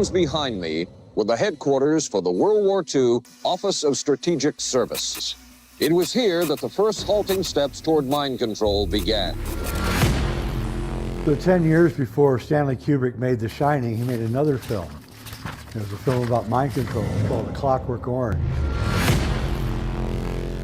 buildings behind me were the headquarters for the World War II Office of Strategic Service. It was here that the first halting steps toward mind control began. So 10 years before Stanley Kubrick made The Shining, he made another film. It was a film about mind control called Clockwork Orange.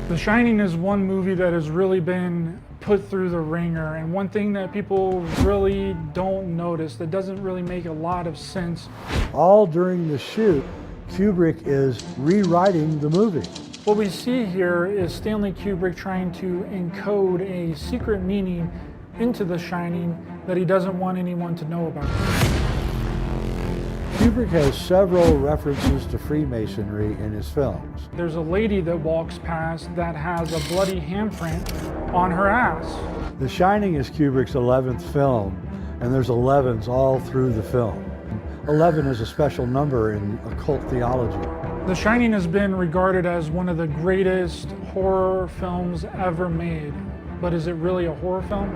The Shining is one movie that has really been put through the ringer, and one thing that people really don't notice, that doesn't really make a lot of sense. All during the shoot, Kubrick is rewriting the movie. What we see here is Stanley Kubrick trying to encode a secret meaning into The Shining that he doesn't want anyone to know about. Kubrick has several references to Freemasonry in his films. There's a lady that walks past that has a bloody handprint on her ass. The Shining is Kubrick's 11th film, and there's 11s all through the film. 11 is a special number in occult theology. The Shining has been regarded as one of the greatest horror films ever made. But is it really a horror film?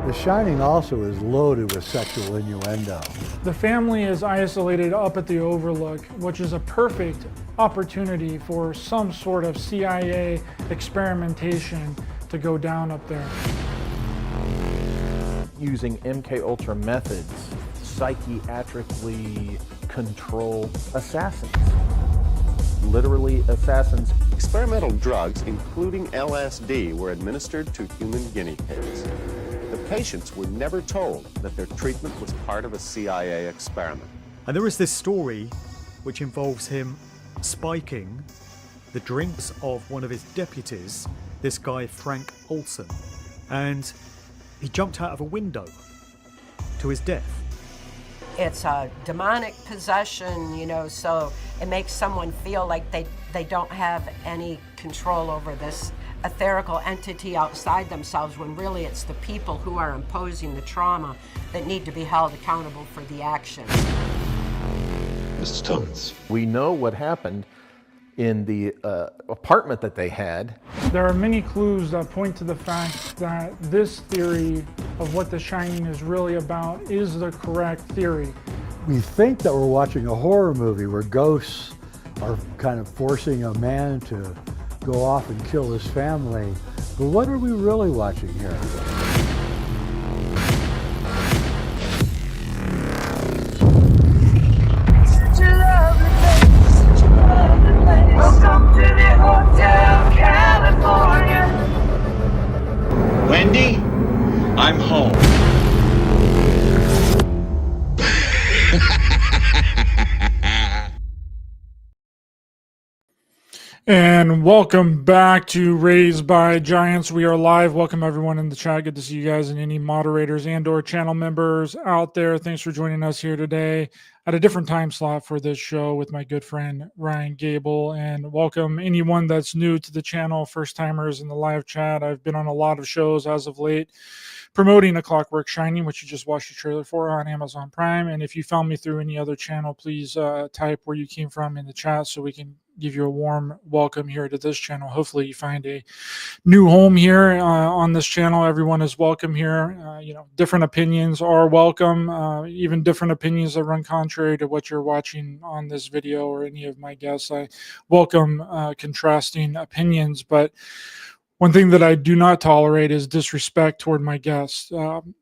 The Shining also is loaded with sexual innuendo. The family is isolated up at the Overlook, which is a perfect opportunity for some sort of CIA experimentation to go down up there. Using MK Ultra methods, psychiatrically control assassins. Literally assassins. Experimental drugs, including LSD, were administered to human guinea pigs. The patients were never told that their treatment was part of a CIA experiment. And there is this story which involves him spiking the drinks of one of his deputies, this guy Frank Olson, and he jumped out of a window to his death. It's a demonic possession, you know, so it makes someone feel like they don't have any control over this etherical entity outside themselves, when really it's the people who are imposing the trauma that need to be held accountable for the actions. Mrs. Thomas. We know what happened in the apartment that they had. There are many clues that point to the fact that this theory of what The Shining is really about is the correct theory. We think that we're watching a horror movie where ghosts are kind of forcing a man to go off and kill his family, but what are we really watching here? Welcome to the Hotel California. Wendy, I'm home. And welcome back to Raised by Giants. We are live. Welcome everyone in the chat. Good to see you guys and any moderators and or channel members out there. Thanks for joining us here today at a different time slot for this show with my good friend Ryan Gable. And welcome anyone that's new to the channel, first timers in the live chat. I've been on a lot of shows as of late promoting A Clockwork Shining, which you just watched the trailer for on Amazon Prime. And if you found me through any other channel, please type where you came from in the chat so we can give you a warm welcome here to this channel. Hopefully you find a new home here on this channel. Everyone is welcome here. Different opinions are welcome, even different opinions that run contrary to what you're watching on this video or any of my guests. I welcome contrasting opinions, but one thing that I do not tolerate is disrespect toward my guests.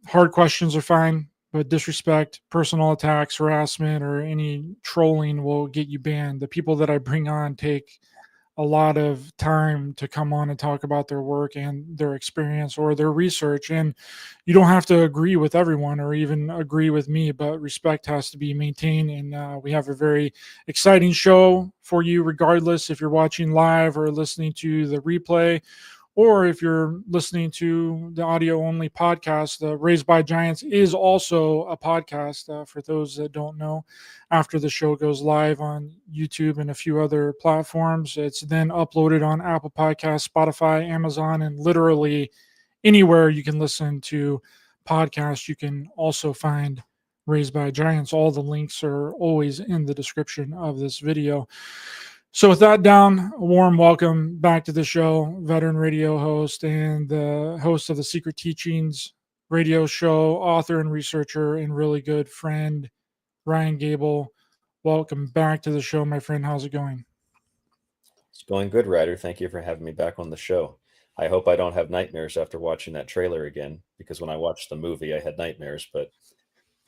Hard questions are fine, but disrespect, personal attacks, harassment, or any trolling will get you banned. The people that I bring on take a lot of time to come on and talk about their work and their experience or their research. And you don't have to agree with everyone or even agree with me, but respect has to be maintained. And we have a very exciting show for you, regardless if you're watching live or listening to the replay, or if you're listening to the audio only podcast. The Raised by Giants is also a podcast for those that don't know. After the show goes live on YouTube and a few other platforms, it's then uploaded on Apple Podcasts, Spotify, Amazon, and literally anywhere you can listen to podcasts. You can also find Raised by Giants. All the links are always in the description of this video. So with that down, a warm welcome back to the show, veteran radio host and the host of the Secret Teachings radio show, author and researcher and really good friend, Ryan Gable. Welcome back to the show, my friend. How's it going? It's going good, Ryder. Thank you for having me back on the show. I hope I don't have nightmares after watching that trailer again, because when I watched the movie, I had nightmares, but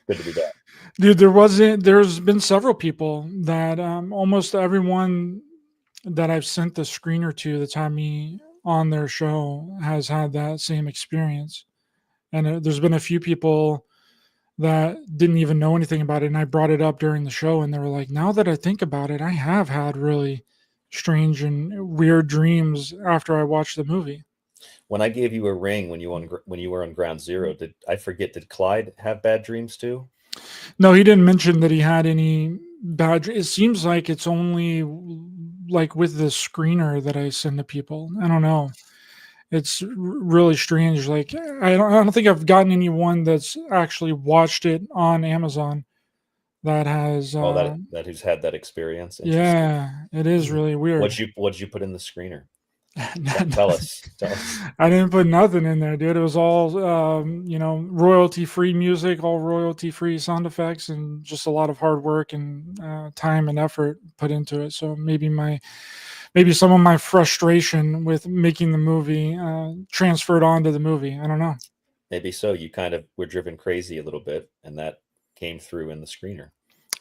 good to be back. Dude, there's been several people that almost everyone that I've sent the screener to that's had me on their show has had that same experience. And there's been a few people that didn't even know anything about it. And I brought it up during the show and they were like, now that I think about it, I have had really strange and weird dreams after I watched the movie. When I gave you a ring when you were on Ground Zero, did Clyde have bad dreams too? No, he didn't mention that he had any bad. It seems like it's only like with the screener that I send to people. I don't know. It's really strange. Like I don't think I've gotten anyone that's actually watched it on Amazon that has. That who's had that experience. Yeah, it is really weird. What'd you put in the screener? Tell us. I didn't put nothing in there, dude. It was all royalty-free music, all royalty-free sound effects, and just a lot of hard work and time and effort put into it. So maybe some of my frustration with making the movie transferred onto the movie. I don't know. Maybe so. You kind of were driven crazy a little bit, and that came through in the screener.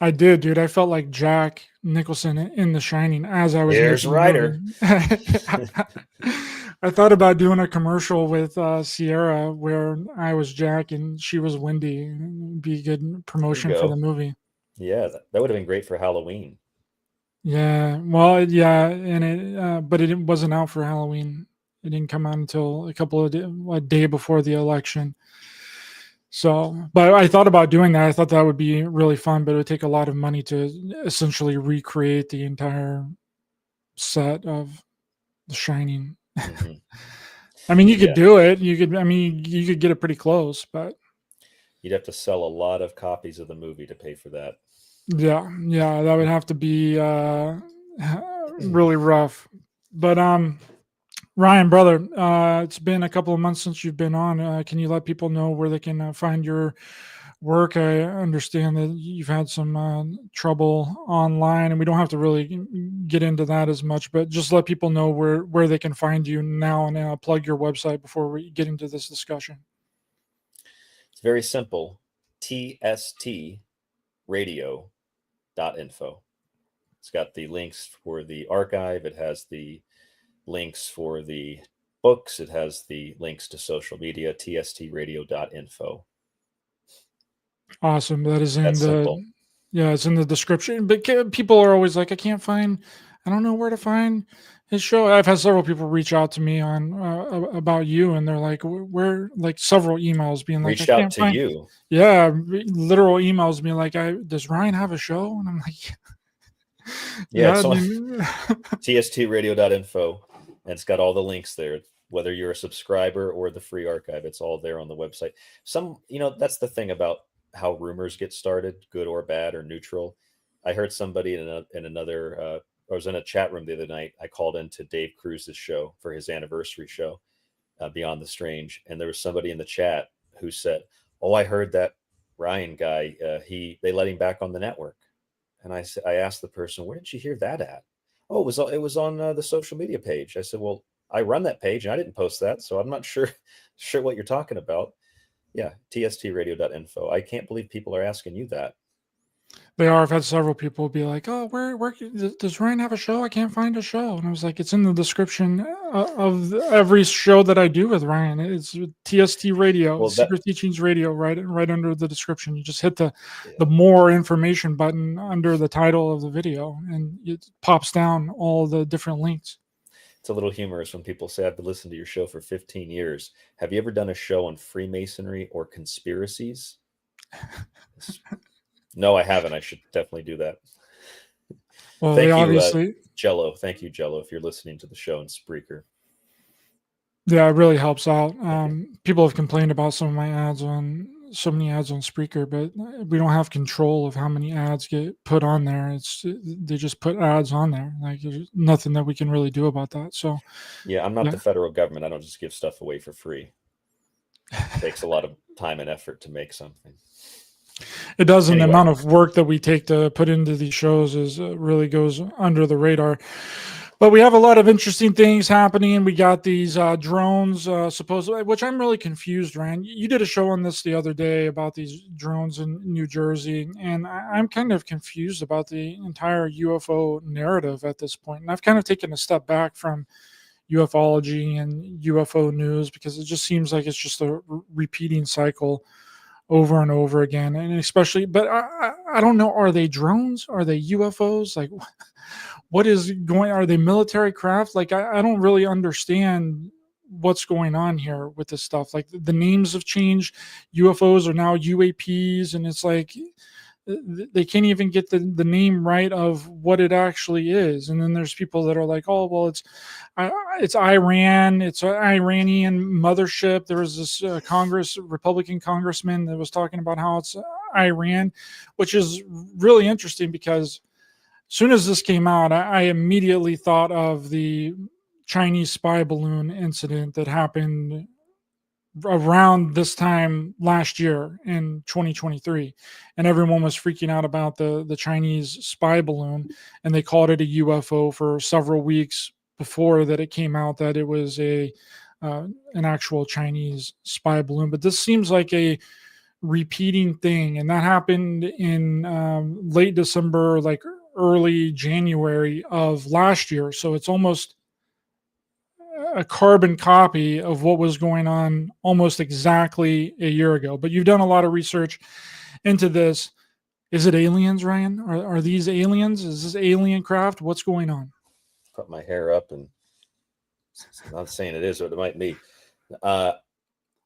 I did, dude. I felt like Jack Nicholson in The Shining as I was. Here's Ryder. I thought about doing a commercial with Sierra where I was Jack and she was Wendy. It'd be a good promotion for the movie. Yeah, that would have been great for Halloween. Yeah, well, yeah, and but it wasn't out for Halloween. It didn't come out until a day before the election. So, but I thought about doing that. I thought that would be really fun, but it would take a lot of money to essentially recreate the entire set of The Shining. Mm-hmm. I mean, you could do it. You could get it pretty close, but you'd have to sell a lot of copies of the movie to pay for that. Yeah, that would have to be really rough. But Ryan, brother, it's been a couple of months since you've been on. Can you let people know where they can find your work? I understand that you've had some trouble online, and we don't have to really get into that as much, but just let people know where they can find you now, and plug your website before we get into this discussion. It's very simple. tstradio.info. It's got the links for the archive. It has the links for the books. It has the links to social media. tstradio.info. Awesome. That is it's in the description. But people are always like, I don't know where to find his show. I've had several people reach out to me on about you, and they're like, "Where?" Like several emails being like, reached out to you. Yeah, literal emails being like, "Does Ryan have a show?" And I'm like, "Yeah." It's on tstradio.info, and it's got all the links there. Whether you're a subscriber or the free archive, it's all there on the website. That's the thing about how rumors get started, good or bad or neutral. I heard somebody in another. I was in a chat room the other night. I called into Dave Cruz's show for his anniversary show, Beyond the Strange, and there was somebody in the chat who said, "Oh, I heard that Ryan guy. They let him back on the network." And I asked the person, "Where did you hear that at?" "Oh, it was on the social media page." I said, "Well, I run that page and I didn't post that, so I'm not sure what you're talking about." Yeah, tstradio.info. I can't believe people are asking you that. They are. I've had several people be like, "Oh, where does Ryan have a show? I can't find a show." And I was like, "It's in the description of every show that I do with Ryan. It's TST Radio, Secret Teachings Radio, right under the description. You just hit the more information button under the title of the video, and it pops down all the different links." It's a little humorous when people say, "I've been listening to your show for 15 years. Have you ever done a show on Freemasonry or conspiracies?" No, I haven't. I should definitely do that. Well, thank you, obviously, Jello. Thank you, Jello, if you're listening to the show in Spreaker. Yeah, it really helps out. People have complained about so many ads on Spreaker, but we don't have control of how many ads get put on there. They just put ads on there. Like there's nothing that we can really do about that. So yeah, I'm not the federal government. I don't just give stuff away for free. It takes a lot of time and effort to make something. It does, and the Anyway. amount of work that we take to put into these shows is really goes under the radar. But we have a lot of interesting things happening. We got these drones, supposedly, which I'm really confused, Ryan. You did a show on this the other day about these drones in New Jersey, and I'm kind of confused about the entire UFO narrative at this point. And I've kind of taken a step back from ufology and UFO news because it just seems like it's just a repeating cycle over and over again. And especially, but I don't know, are they drones? Are they UFOs? Like, what is going, are they military craft? Like, I don't really understand what's going on here with this stuff. Like, the names have changed. UFOs are now UAPs, and it's like they can't even get the name right of what it actually is. And then there's people that are like, oh, well, it's Iran, it's an Iranian mothership. There was this Republican congressman that was talking about how it's Iran, which is really interesting because as soon as this came out, I immediately thought of the Chinese spy balloon incident that happened around this time last year in 2023, and everyone was freaking out about the Chinese spy balloon, and they called it a UFO for several weeks before that it came out that it was an actual Chinese spy balloon. But this seems like a repeating thing, and that happened in late December, like early January of last year. So it's almost a carbon copy of what was going on almost exactly a year ago. But you've done a lot of research into this. Is it aliens, Ryan? Are these aliens? Is this alien craft? What's going on? Put my hair up, and I'm not saying it is, but it might be.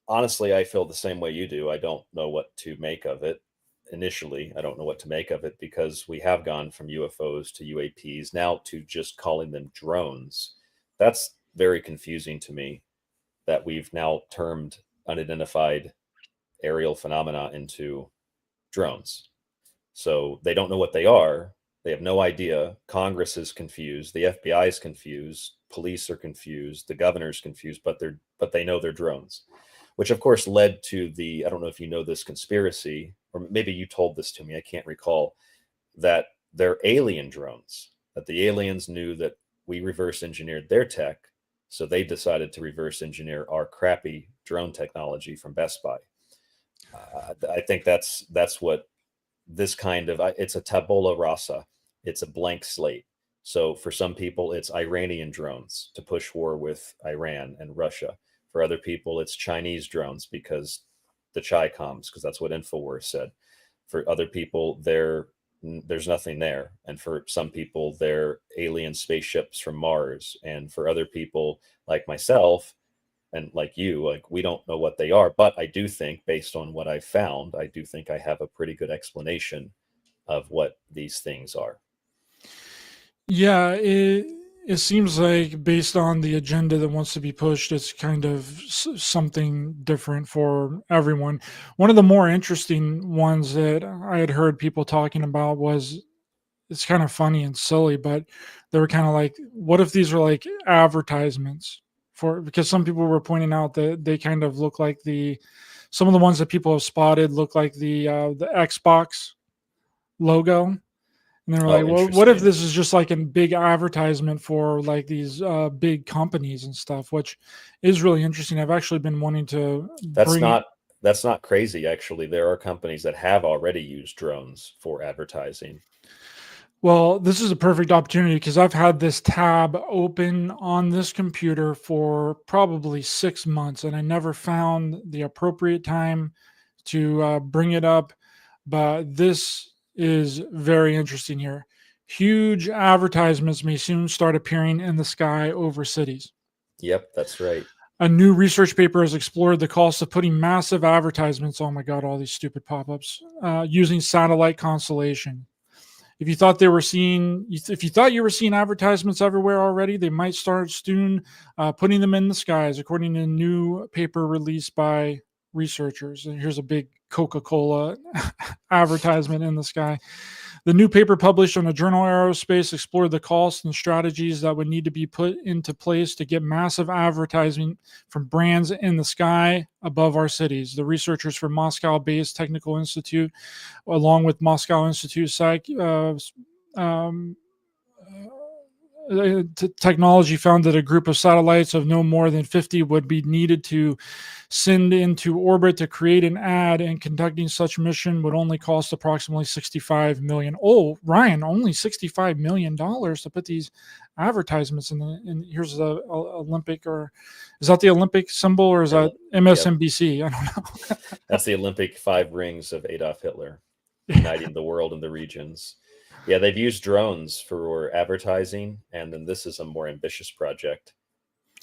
Honestly, I feel the same way you do. I don't know what to make of it. Initially, I don't know what to make of it because we have gone from UFOs to UAPs now to just calling them drones. That's very confusing to me that we've now termed unidentified aerial phenomena into drones. So they don't know what they are. They have no idea. Congress is confused. The FBI is confused. Police are confused. The governor's confused, but they know they're drones, which of course led to I don't know if you know this conspiracy, or maybe you told this to me, I can't recall, that they're alien drones, that the aliens knew that we reverse engineered their tech. So they decided to reverse engineer our crappy drone technology from Best Buy. I think that's what this kind of, it's a tabula rasa. It's a blank slate. So for some people, it's Iranian drones to push war with Iran and Russia. For other people, it's Chinese drones because the Chi-Coms, because that's what InfoWars said. For other people, there's nothing there. And for some people, they're alien spaceships from Mars. And for other people like myself and like you, like, we don't know what they are. But I do think, based on what I found, I do think I have a pretty good explanation of what these things are. Yeah, it seems like based on the agenda that wants to be pushed, it's kind of something different for everyone. One of the more interesting ones that I had heard people talking about was, it's kind of funny and silly, but they were kind of like, what if these are like advertisements for, because some people were pointing out that they kind of look like some of the ones that people have spotted look like the Xbox logo. And they were like, well, what if this is just like a big advertisement for like these big companies and stuff, which is really interesting. I've actually been wanting to. That's not crazy. Actually, there are companies that have already used drones for advertising. Well, this is a perfect opportunity because I've had this tab open on this computer for probably 6 months, and I never found the appropriate time to bring it up. But this is very interesting here. Huge advertisements may soon start appearing in the sky over cities. Yep, that's right. A new research paper has explored the cost of putting massive advertisements, oh my God, all these stupid pop-ups, using satellite constellation. If you thought you were seeing advertisements everywhere already, they might start soon putting them in the skies, according to a new paper released by researchers. And here's a big Coca-Cola advertisement in the sky. The new paper published on the journal Aerospace explored the costs and strategies that would need to be put into place to get massive advertising from brands in the sky above our cities. The researchers from Moscow-based Technical Institute, along with Moscow Institute technology, found that a group of satellites of no more than 50 would be needed to send into orbit to create an ad, and conducting such mission would only cost approximately $65 million. Oh, Ryan, only $65 million to put these advertisements in. Here's the Olympic, or is that the Olympic symbol, or is that MSNBC? I don't know. That's the Olympic 5 rings of Adolf Hitler, uniting the world and the regions. Yeah, they've used drones for advertising, and then this is a more ambitious project.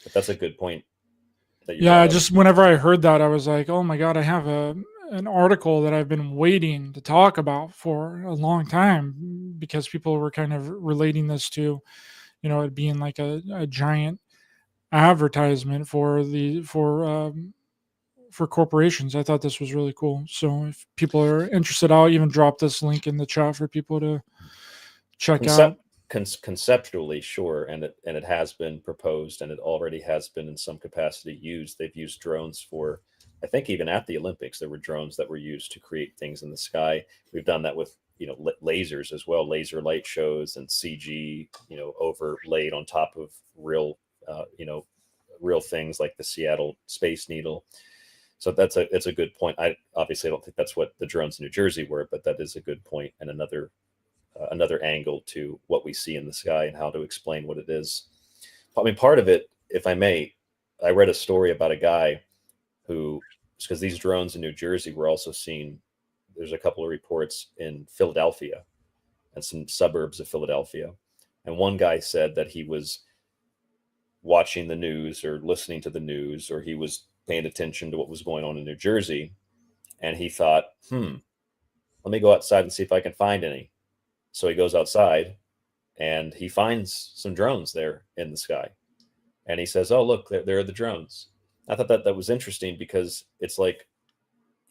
But that's a good point. Yeah, just whenever I heard that, I was like, oh my God, I have an article that I've been waiting to talk about for a long time, because people were kind of relating this to, it being like a giant advertisement for corporations. I thought this was really cool. So if people are interested, I'll even drop this link in the chat for people to check out. Conceptually, sure, and it has been proposed, and it already has been in some capacity used. They've used drones for, I think, even at the Olympics, there were drones that were used to create things in the sky. We've done that with lasers as well, laser light shows and CG, overlaid on top of real things like the Seattle Space Needle. So that's a good point. I obviously don't think that's what the drones in New Jersey were, but that is a good point, and another angle to what we see in the sky and how to explain what it is. I mean, part of it, if I may, I read a story about a guy who, because these drones in New Jersey were also seen, there's a couple of reports in Philadelphia and some suburbs of Philadelphia. And one guy said that he was watching the news or listening to the news, or he was paying attention to what was going on in New Jersey. And he thought, let me go outside and see if I can find any. So he goes outside and he finds some drones there in the sky. And he says, oh, look, there are the drones. I thought that was interesting, because it's like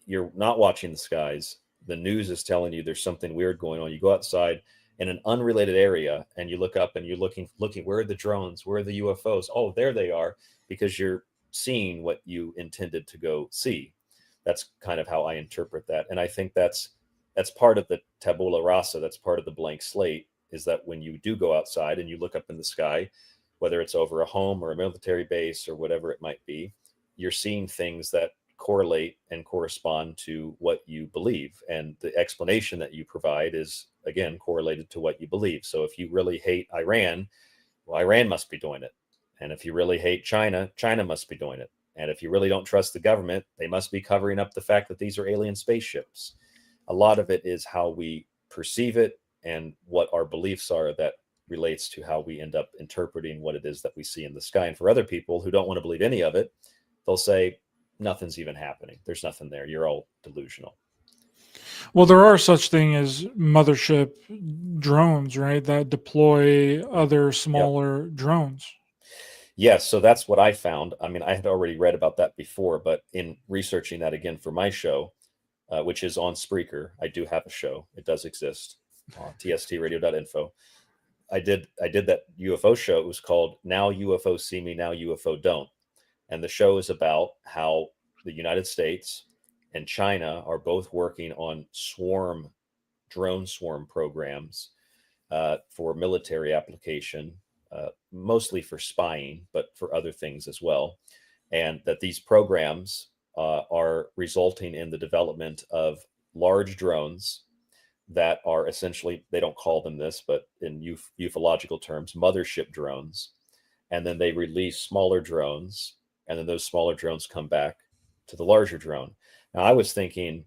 you're not watching the skies. The news is telling you there's something weird going on. You go outside in an unrelated area and you look up and you're looking, where are the drones? Where are the UFOs? Oh, there they are, because you're seeing what you intended to go see. That's kind of how I interpret that. And I think that's part of the tabula rasa. That's part of the blank slate, is that when you do go outside and you look up in the sky, whether it's over a home or a military base or whatever it might be, you're seeing things that correlate and correspond to what you believe. And the explanation that you provide is, again, correlated to what you believe. So if you really hate Iran, well, Iran must be doing it. And if you really hate China, China must be doing it. And if you really don't trust the government, they must be covering up the fact that these are alien spaceships. A lot of it is how we perceive it and what our beliefs are that relates to how we end up interpreting what it is that we see in the sky. And for other people who don't want to believe any of it, they'll say, nothing's even happening. There's nothing there. You're all delusional. Well, there are such thing as mothership drones, right? That deploy other smaller drones. Yes, so that's what I found. I mean, I had already read about that before, but in researching that again for my show, which is on Spreaker, I do have a show. It does exist on tstradio.info. I did that UFO show. It was called Now UFO See Me, Now UFO Don't. And the show is about how the United States and China are both working on drone swarm programs for military application, mostly for spying, but for other things as well. And that these programs are resulting in the development of large drones that are essentially, they don't call them this, but in ufological terms, mothership drones. And then they release smaller drones, and then those smaller drones come back to the larger drone. Now, I was thinking,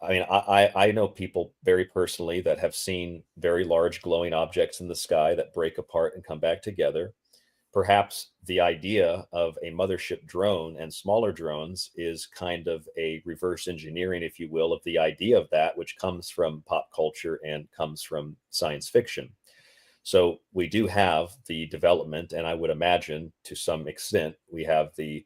I mean, I know people very personally that have seen very large glowing objects in the sky that break apart and come back together. Perhaps the idea of a mothership drone and smaller drones is kind of a reverse engineering, if you will, of the idea of that, which comes from pop culture and comes from science fiction. So we do have the development, and I would imagine to some extent we have the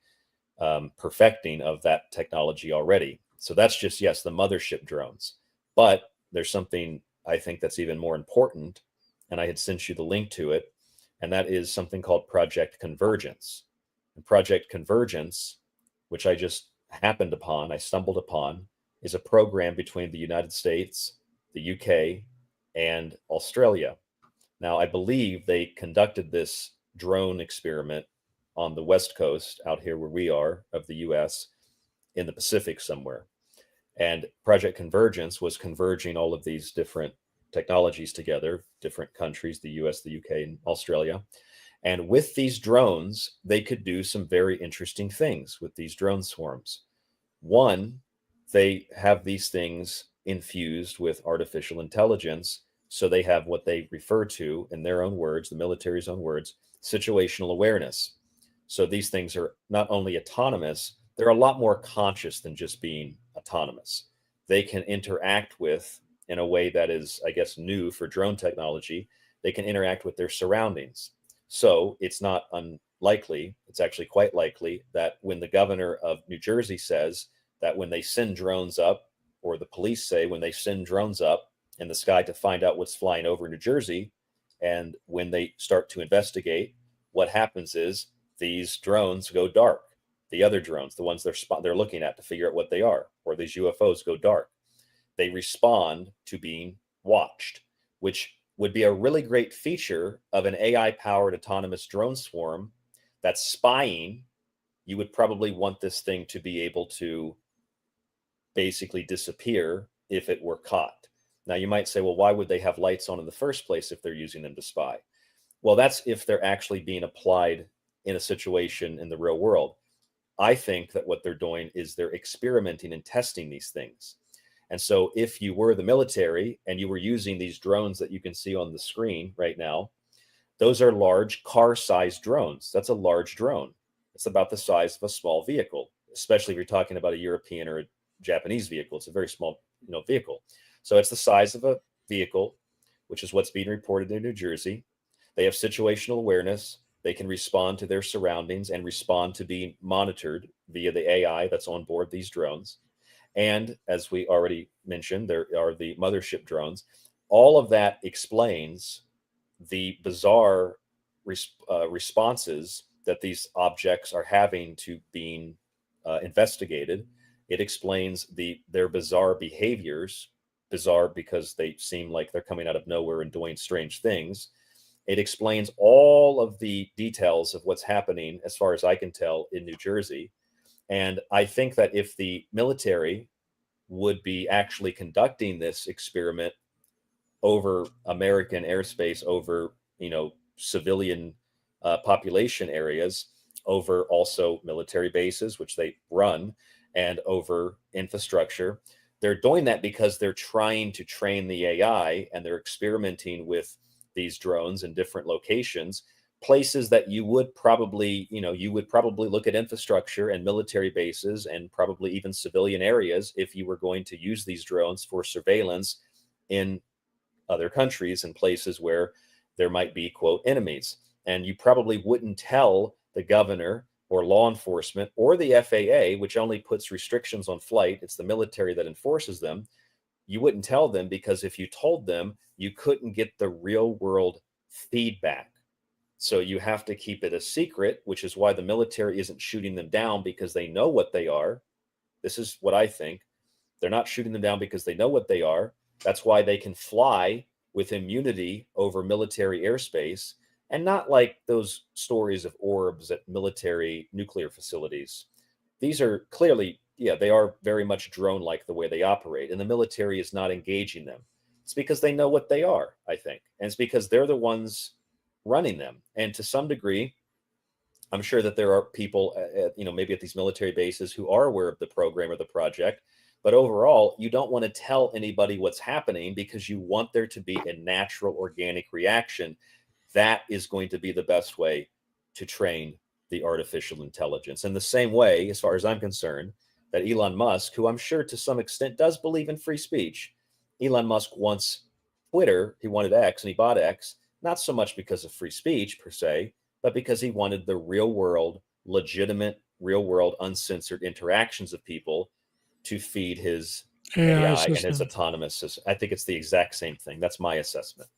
perfecting of that technology already. So that's just, yes, the mothership drones. But there's something I think that's even more important, and I had sent you the link to it, and that is something called Project Convergence. And Project Convergence, which I just I stumbled upon, is a program between the United States, the UK, and Australia. Now, I believe they conducted this drone experiment on the West Coast, out here where we are, of the US, in the Pacific somewhere. And Project Convergence was converging all of these different technologies together, different countries, the US, the UK, and Australia. And with these drones, they could do some very interesting things with these drone swarms. One, they have these things infused with artificial intelligence. So they have what they refer to, in their own words, the military's own words, situational awareness. So these things are not only autonomous, they're a lot more conscious than just being autonomous. They can interact with, in a way that is, I guess, new for drone technology, they can interact with their surroundings. So it's not unlikely, it's actually quite likely, that when the governor of New Jersey says that when they send drones up, or the police say when they send drones up in the sky to find out what's flying over New Jersey, and when they start to investigate, what happens is these drones go dark. The other drones, the ones they're looking at to figure out what they are, or these UFOs, go dark. They respond to being watched, which would be a really great feature of an AI-powered autonomous drone swarm that's spying. You would probably want this thing to be able to basically disappear if it were caught. Now, you might say, well, why would they have lights on in the first place if they're using them to spy? Well, that's if they're actually being applied in a situation in the real world. I think that what they're doing is they're experimenting and testing these things. And so if you were the military and you were using these drones that you can see on the screen right now, those are large car-sized drones. That's a large drone. It's about the size of a small vehicle, especially if you're talking about a European or a Japanese vehicle. It's a very small, vehicle. So it's the size of a vehicle, which is what's being reported in New Jersey. They have situational awareness. They can respond to their surroundings and respond to being monitored via the AI that's on board these drones. And as we already mentioned, there are the mothership drones. All of that explains the bizarre responses that these objects are having to being investigated. It explains their bizarre behaviors, bizarre because they seem like they're coming out of nowhere and doing strange things. It explains all of the details of what's happening, as far as I can tell, in New Jersey. And I think that if the military would be actually conducting this experiment over American airspace, over, civilian population areas, over also military bases, which they run, and over infrastructure, they're doing that because they're trying to train the AI, and they're experimenting with these drones in different locations, places that you would probably look at infrastructure and military bases and probably even civilian areas if you were going to use these drones for surveillance in other countries and places where there might be, quote, enemies. And you probably wouldn't tell the governor or law enforcement or the FAA, which only puts restrictions on flight. It's the military that enforces them. You wouldn't tell them, because if you told them, you couldn't get the real world feedback. So you have to keep it a secret, which is why the military isn't shooting them down, because they know what they are. This is what I think. They're not shooting them down because they know what they are. That's why they can fly with immunity over military airspace, and not like those stories of orbs at military nuclear facilities. These are clearly, they are very much drone-like the way they operate, and the military is not engaging them. It's because they know what they are, I think. And it's because they're the ones running them. And to some degree, I'm sure that there are people, maybe at these military bases who are aware of the program or the project. But overall, you don't want to tell anybody what's happening, because you want there to be a natural, organic reaction. That is going to be the best way to train the artificial intelligence. In the same way, as far as I'm concerned, that Elon Musk, who I'm sure to some extent does believe in free speech, Elon Musk wants Twitter, he wanted X, and he bought X, not so much because of free speech per se, but because he wanted the real world, legitimate, real world, uncensored interactions of people to feed his AI and its system. autonomous system. I think it's the exact same thing. That's my assessment.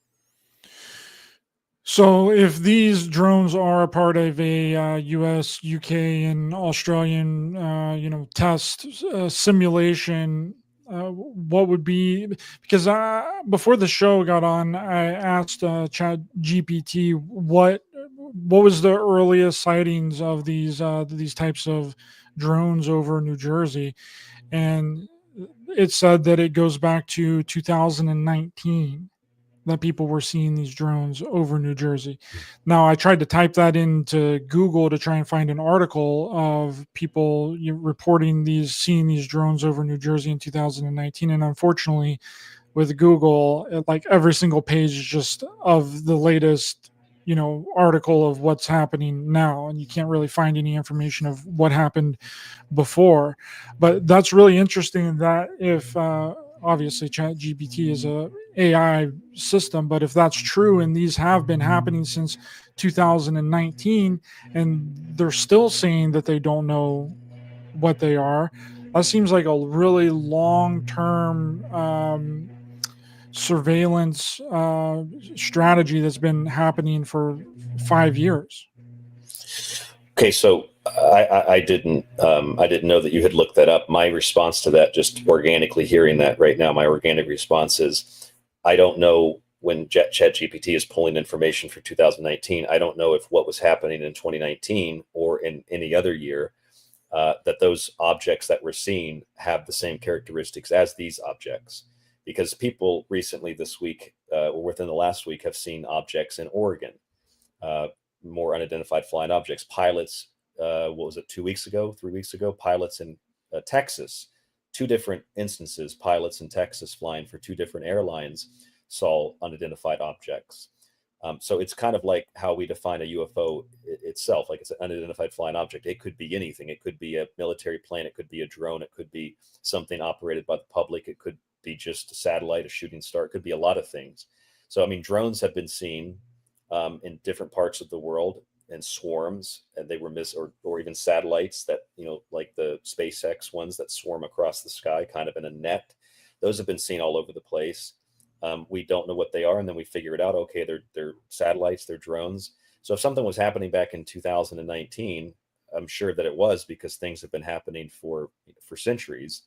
So if these drones are a part of a US, UK, and Australian, test simulation, what would be, because before the show got on, I asked Chat GPT what was the earliest sightings of these types of drones over New Jersey, and it said that it goes back to 2019 that people were seeing these drones over New Jersey. Now, I tried to type that into Google to try and find an article of people reporting seeing these drones over New Jersey in 2019, and unfortunately, with Google, like every single page is just of the latest, article of what's happening now, and you can't really find any information of what happened before. But that's really interesting that if obviously Chat GPT is a AI system, but if that's true and these have been happening since 2019 and they're still saying that they don't know what they are, that seems like a really long-term surveillance strategy that's been happening for 5 years. Okay, so I didn't know that you had looked that up. My response to that, just organically hearing that right now, my organic response is, I don't know when ChatGPT is pulling information for 2019. I don't know if what was happening in 2019 or in any other year, that those objects that we're seeing have the same characteristics as these objects. Because people recently this week, or within the last week, have seen objects in Oregon, more unidentified flying objects. Pilots, what was it, 3 weeks ago, pilots in Texas, 2 different instances, pilots in Texas flying for 2 different airlines saw unidentified objects. So it's kind of like how we define a UFO itself, like it's an unidentified flying object. It could be anything. It could be a military plane. It could be a drone. It could be something operated by the public. It could be just a satellite, a shooting star. It could be a lot of things. So, I mean, drones have been seen in different parts of the world in swarms, and they were or even satellites that, like the SpaceX ones that swarm across the sky, kind of in a net. Those have been seen all over the place. We don't know what they are, and then we figure it out. Okay, they're satellites, they're drones. So if something was happening back in 2019, I'm sure that it was, because things have been happening for centuries.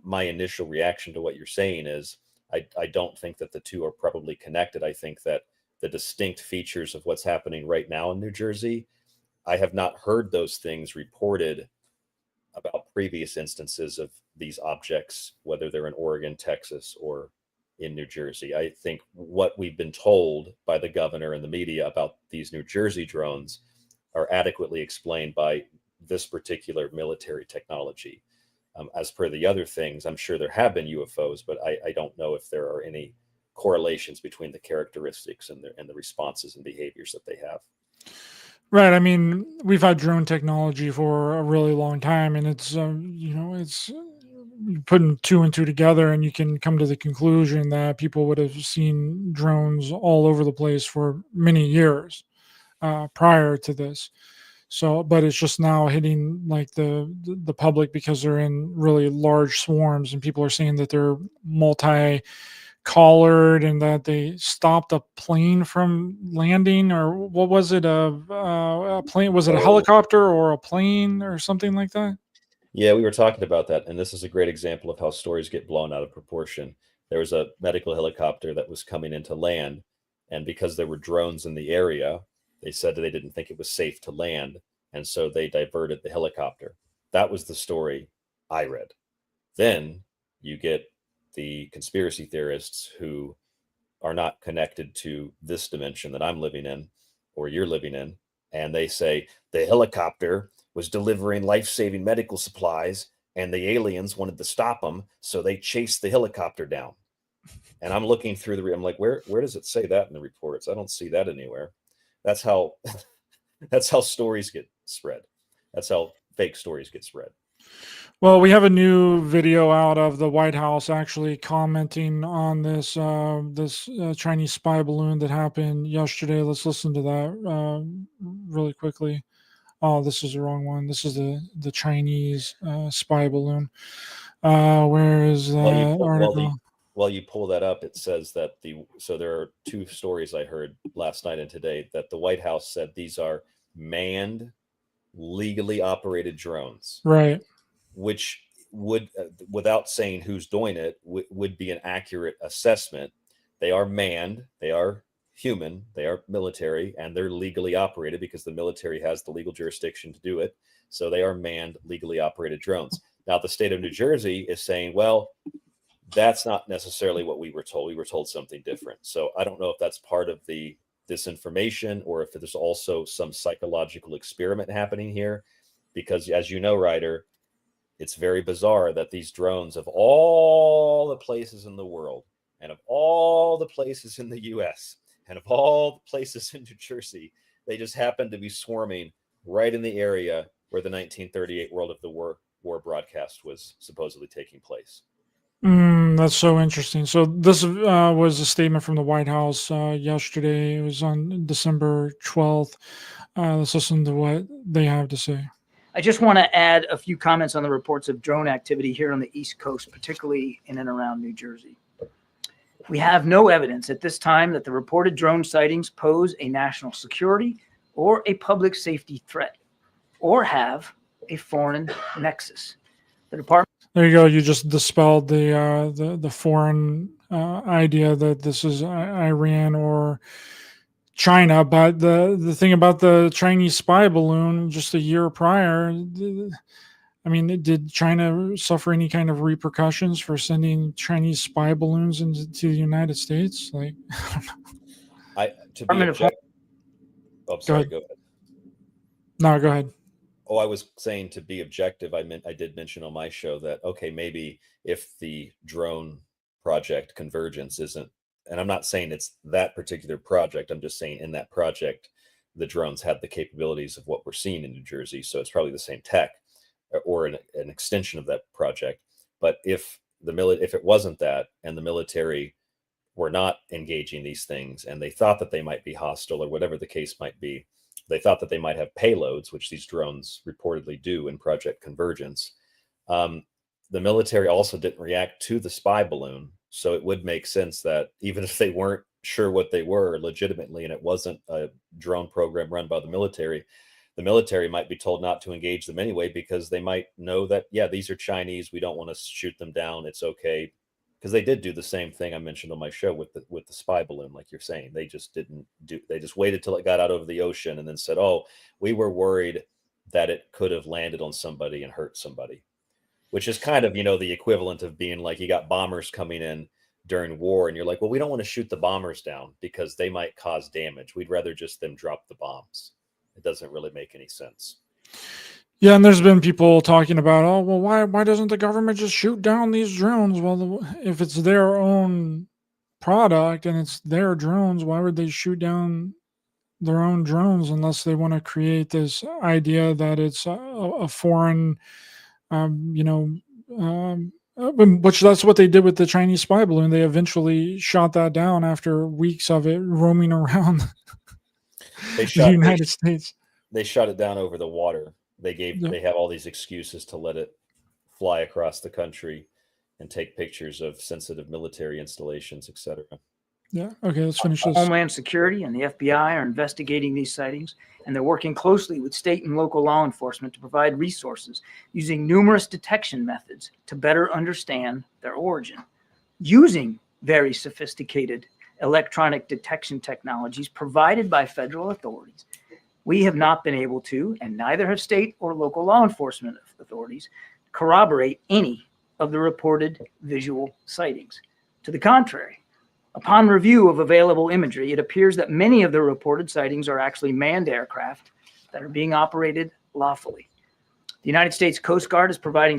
My initial reaction to what you're saying is, I don't think that the two are probably connected. I think that the distinct features of what's happening right now in New Jersey, I have not heard those things reported about previous instances of these objects, whether they're in Oregon, Texas, or in New Jersey. I think what we've been told by the governor and the media about these New Jersey drones are adequately explained by this particular military technology. As per the other things, I'm sure there have been UFOs, but I don't know if there are any correlations between the characteristics and the responses and behaviors that they have. Right. I mean, we've had drone technology for a really long time, and it's it's putting 2 and 2 together, and you can come to the conclusion that people would have seen drones all over the place for many years prior to this. So, but it's just now hitting like the public because they're in really large swarms, and people are saying that they're multi-collared and that they stopped a plane from landing, or what was it? A plane? Was it a helicopter or a plane or something like that? Yeah, we were talking about that, and this is a great example of how stories get blown out of proportion. There was a medical helicopter that was coming into land, and because there were drones in the area, they said that they didn't think it was safe to land, and so they diverted the helicopter. That was the story I read. Then you get the conspiracy theorists who are not connected to this dimension that I'm living in or you're living in, and they say the helicopter was delivering life-saving medical supplies and the aliens wanted to stop them, so they chased the helicopter down. And I'm looking through I'm like, where does it say that in the reports? I don't see that anywhere. That's how stories get spread. That's how fake stories get spread. Well, we have a new video out of the White House actually commenting on this Chinese spy balloon that happened yesterday. Let's listen to that really quickly. Oh, this is the wrong one. This is the Chinese spy balloon. Where is While you that pull, article? while you pull that up, it says that so there are two stories I heard last night and today that the White House said these are manned, legally operated drones, Right. which would, without saying who's doing it, would be an accurate assessment. They are manned, they are human, they are military, and they're legally operated because the military has the legal jurisdiction to do it. So they are manned, legally operated drones. Now, the state of New Jersey is saying, well, that's not necessarily what we were told. We were told something different. So I don't know if that's part of the disinformation or if there's also some psychological experiment happening here. Because as you know, Ryder, it's very bizarre that these drones, of all the places in the world, and of all the places in the US, and of all the places in New Jersey, they just happen to be swarming right in the area where the 1938 World of the War broadcast was supposedly taking place. That's so interesting. So this was a statement from the White House yesterday. It was on December 12th. Let's listen to what they have to say. I just want to add a few comments on the reports of drone activity here on the East Coast, particularly in and around New Jersey. We have no evidence at this time that the reported drone sightings pose a national security or a public safety threat or have a foreign nexus. The department. There you go. You just dispelled the foreign idea that this is Iran or China. But the thing about the Chinese spy balloon just a year prior, I mean, did China suffer any kind of repercussions for sending Chinese spy balloons into the United States? Like, to be objective. Oh, sorry. Go ahead. No, go ahead. Oh, I was saying to be objective. I did mention on my show that, okay, maybe if the drone project Convergence isn't, and I'm not saying it's that particular project, I'm just saying in that project, the drones had the capabilities of what we're seeing in New Jersey. So it's probably the same tech or an extension of that project. But if it wasn't that, and the military were not engaging these things, and they thought that they might be hostile or whatever the case might be, they thought that they might have payloads, which these drones reportedly do in Project Convergence. The military also didn't react to the spy balloon. So it would make sense that even if they weren't sure what they were legitimately, and it wasn't a drone program run by the military might be told not to engage them anyway, because they might know that, yeah, these are Chinese. We don't want to shoot them down. It's okay. Because they did do the same thing I mentioned on my show with the spy balloon, like you're saying. They just they just waited till it got out over the ocean and then said, oh, we were worried that it could have landed on somebody and hurt somebody, which is kind of, the equivalent of being like, you got bombers coming in during war and you're like, well, we don't want to shoot the bombers down because they might cause damage. We'd rather just them drop the bombs. It doesn't really make any sense. Yeah, and there's been people talking about, oh, well, why doesn't the government just shoot down these drones? Well, if it's their own product and it's their drones, why would they shoot down their own drones unless they want to create this idea that it's a foreign, which that's what they did with the Chinese spy balloon. They eventually shot that down after weeks of it roaming around the United States. They shot it down over the water. They have all these excuses to let it fly across the country and take pictures of sensitive military installations, etc. Yeah. Okay, let's finish this. Homeland Security and the FBI are investigating these sightings, and they're working closely with state and local law enforcement to provide resources using numerous detection methods to better understand their origin. Using very sophisticated electronic detection technologies provided by federal authorities, we have not been able to, and neither have state or local law enforcement authorities, corroborate any of the reported visual sightings. To the contrary, upon review of available imagery, it appears that many of the reported sightings are actually manned aircraft that are being operated lawfully. The United States Coast Guard is providing.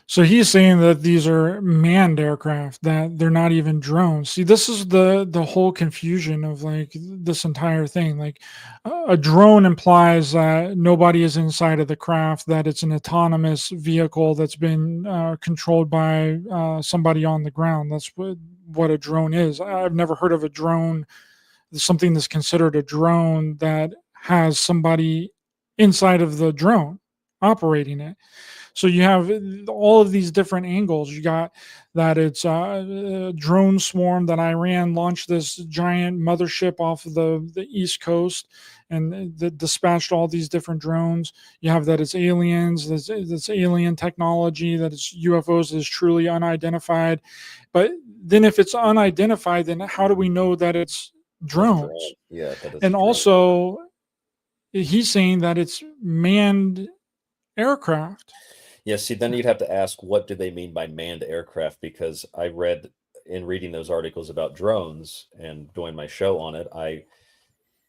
So he's saying that these are manned aircraft, that they're not even drones. See, this is the whole confusion of like this entire thing. Like a drone implies that nobody is inside of the craft, that it's an autonomous vehicle that's been controlled by somebody on the ground. That's what a drone is. I've never heard of a drone, something that's considered a drone that has somebody inside of the drone operating it. So you have all of these different angles. You got that it's a drone swarm that Iran launched this giant mothership off of the East Coast and that dispatched all these different drones. You have that it's aliens, that's alien technology, that it's UFOs, that is truly unidentified. But then if it's unidentified, then how do we know that it's drones? Yeah, that is And drone. also, he's saying that it's manned aircraft. Yeah, see, then you'd have to ask, what do they mean by manned aircraft? Because I read in reading those articles about drones and doing my show on it, I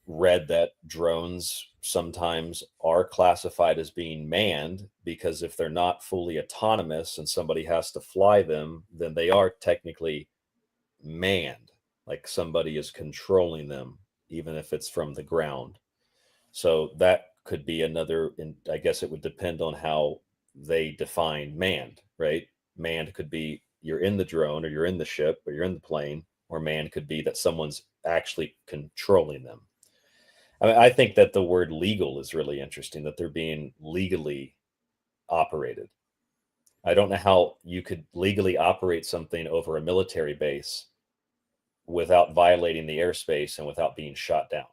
read that drones sometimes are classified as being manned because if they're not fully autonomous and somebody has to fly them, then they are technically manned, like somebody is controlling them, even if it's from the ground. So that could be another, and I guess it would depend on how they define manned, right? Manned could be you're in the drone or you're in the ship or you're in the plane, or manned could be that someone's actually controlling them. I mean, I think that the word legal is really interesting, that they're being legally operated. I don't know how you could legally operate something over a military base without violating the airspace and without being shot down,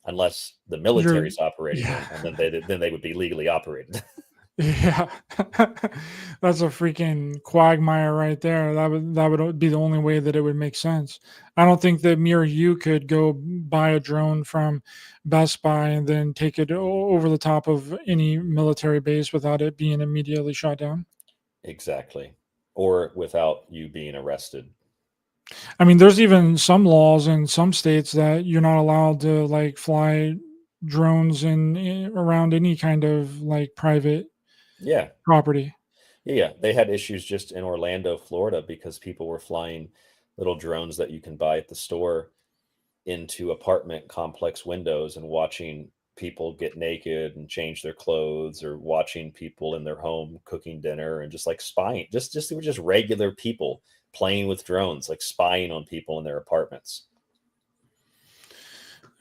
unless the military's operating them, and then they would be legally operated. Yeah, that's a freaking quagmire right there. That would be the only way that it would make sense. I don't think that me or you could go buy a drone from Best Buy and then take it over the top of any military base without it being immediately shot down. Exactly. Or without you being arrested. I mean, there's even some laws in some states that you're not allowed to like fly drones in around any kind of like private property. Yeah, they had issues just in Orlando, Florida, because people were flying little drones that you can buy at the store into apartment complex windows and watching people get naked and change their clothes, or watching people in their home cooking dinner and just like spying. They were just regular people playing with drones, like spying on people in their apartments.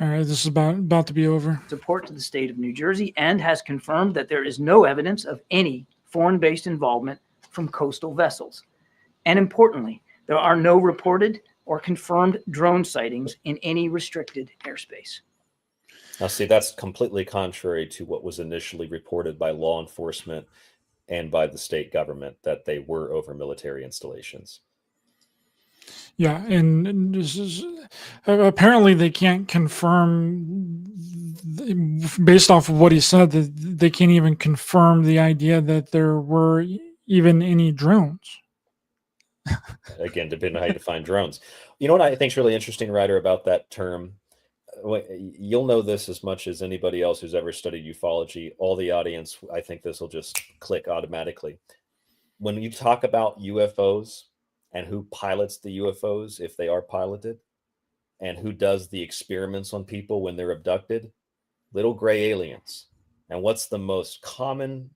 All right, this is about to be over. Support to the state of New Jersey and has confirmed that there is no evidence of any foreign-based involvement from coastal vessels. And importantly, there are no reported or confirmed drone sightings in any restricted airspace. Now, see, that's completely contrary to what was initially reported by law enforcement and by the state government, that they were over military installations. Yeah, and this is, apparently they can't confirm, based off of what he said, that they can't even confirm the idea that there were even any drones. Again, depending on how you define drones. You know what I think is really interesting, Ryder, about that term? You'll know this as much as anybody else who's ever studied ufology. All the audience, I think this will just click automatically. When you talk about UFOs and who pilots the UFOs, if they are piloted, and who does the experiments on people when they're abducted, little gray aliens. And what's the most common,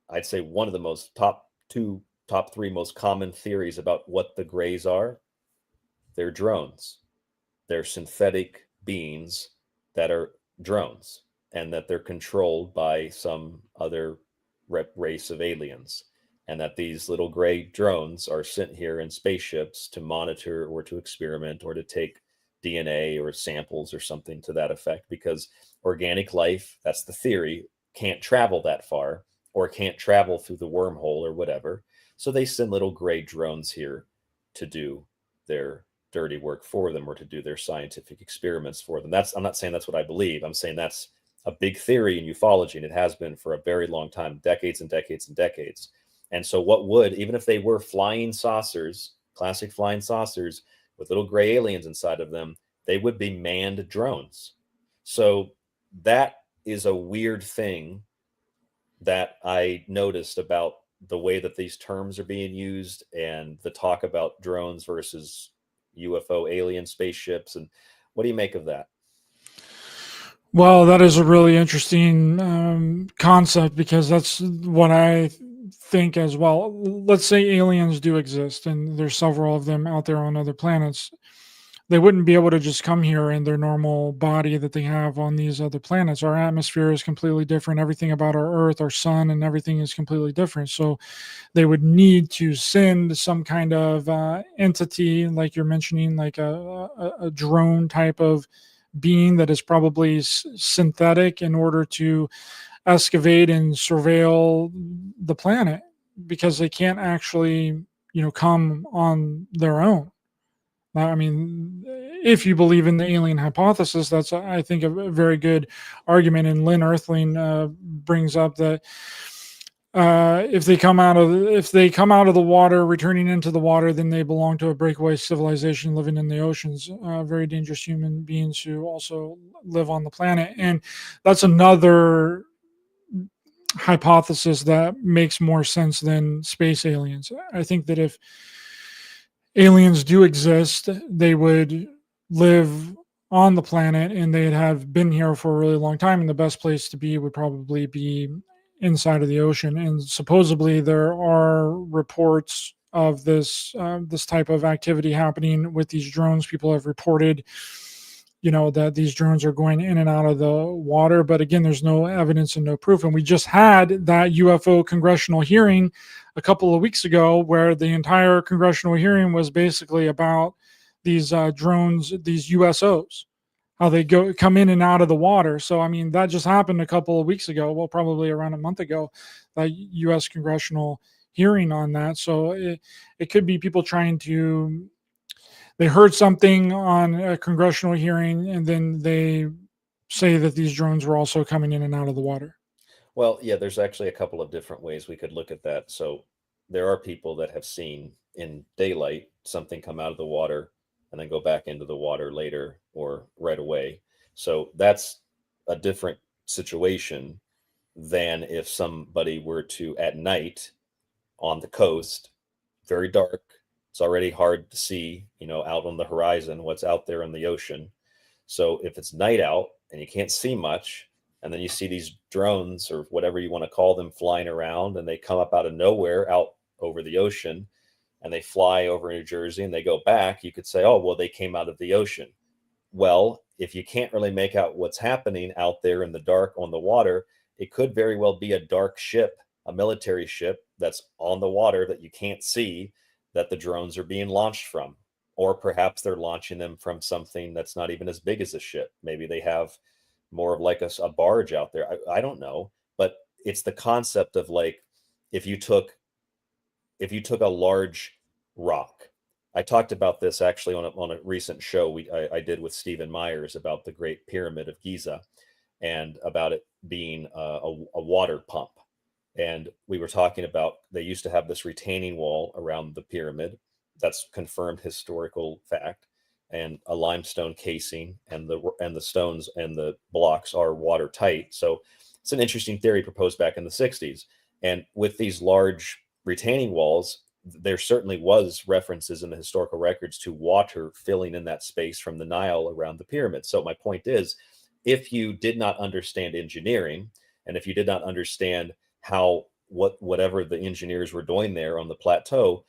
I'd say one of the most top three most common theories about what the grays are? They're drones. They're synthetic beings that are drones, and that they're controlled by some other race of aliens, and that these little gray drones are sent here in spaceships to monitor or to experiment or to take DNA or samples or something to that effect, because organic life, that's the theory, can't travel that far or can't travel through the wormhole or whatever. So they send little gray drones here to do their dirty work for them or to do their scientific experiments for them. I'm not saying that's what I believe. I'm saying that's a big theory in ufology, and it has been for a very long time, decades and decades and decades. And so what would, even if they were flying saucers, classic flying saucers with little gray aliens inside of them, they would be manned drones. So that is a weird thing that I noticed about the way that these terms are being used and the talk about drones versus UFO alien spaceships. And what do you make of that? Well, that is a really interesting concept, because that's what I think as well. Let's say aliens do exist, and there's several of them out there on other planets. they wouldn't be able to just come here in their normal body that they have on these other planets. Our atmosphere is completely different. Everything about our Earth, our sun, and everything is completely different. So they would need to send some kind of entity, like you're mentioning, like a drone type of being that is probably synthetic, in order to excavate and surveil the planet, because they can't actually, come on their own. I mean, if you believe in the alien hypothesis, that's, I think, a very good argument. And Lynn Earthling brings up that if they come out of the water, returning into the water, then they belong to a breakaway civilization living in the oceans. Very dangerous human beings who also live on the planet, and that's another hypothesis that makes more sense than space aliens. I think that if aliens do exist, they would live on the planet and they'd have been here for a really long time. And the best place to be would probably be inside of the ocean. And supposedly there are reports of this type of activity happening with these drones. People have reported, that these drones are going in and out of the water. But again, there's no evidence and no proof. And we just had that UFO congressional hearing a couple of weeks ago, where the entire congressional hearing was basically about these drones, these USOs, how they come in and out of the water. So, I mean, that just happened a couple of weeks ago, well, probably around a month ago, that U.S. congressional hearing on that. So it could be people trying to, they heard something on a congressional hearing, and then they say that these drones were also coming in and out of the water. Well, yeah, there's actually a couple of different ways we could look at that. So there are people that have seen in daylight something come out of the water and then go back into the water later or right away. So that's a different situation than if somebody were to, at night on the coast, very dark, it's already hard to see, out on the horizon, what's out there in the ocean. So if it's night out and you can't see much, and then you see these drones or whatever you want to call them flying around, and they come up out of nowhere out over the ocean, and they fly over New Jersey and they go back, you could say, oh, well, they came out of the ocean. Well, if you can't really make out what's happening out there in the dark on the water, it could very well be a dark ship, a military ship that's on the water that you can't see, that the drones are being launched from. Or perhaps they're launching them from something that's not even as big as a ship. Maybe they have more of like a barge out there. I don't know, but it's the concept of, like, if you took a large rock. I talked about this actually on a recent show I did with Stephen Myers about the Great Pyramid of Giza, and about it being a water pump. And we were talking about, they used to have this retaining wall around the pyramid. That's confirmed historical fact, and a limestone casing, and the stones and the blocks are watertight. So it's an interesting theory proposed back in the 60s. And with these large retaining walls, there certainly was references in the historical records to water filling in that space from the Nile around the pyramid. So my point is, if you did not understand engineering, and if you did not understand how whatever the engineers were doing there on the plateau,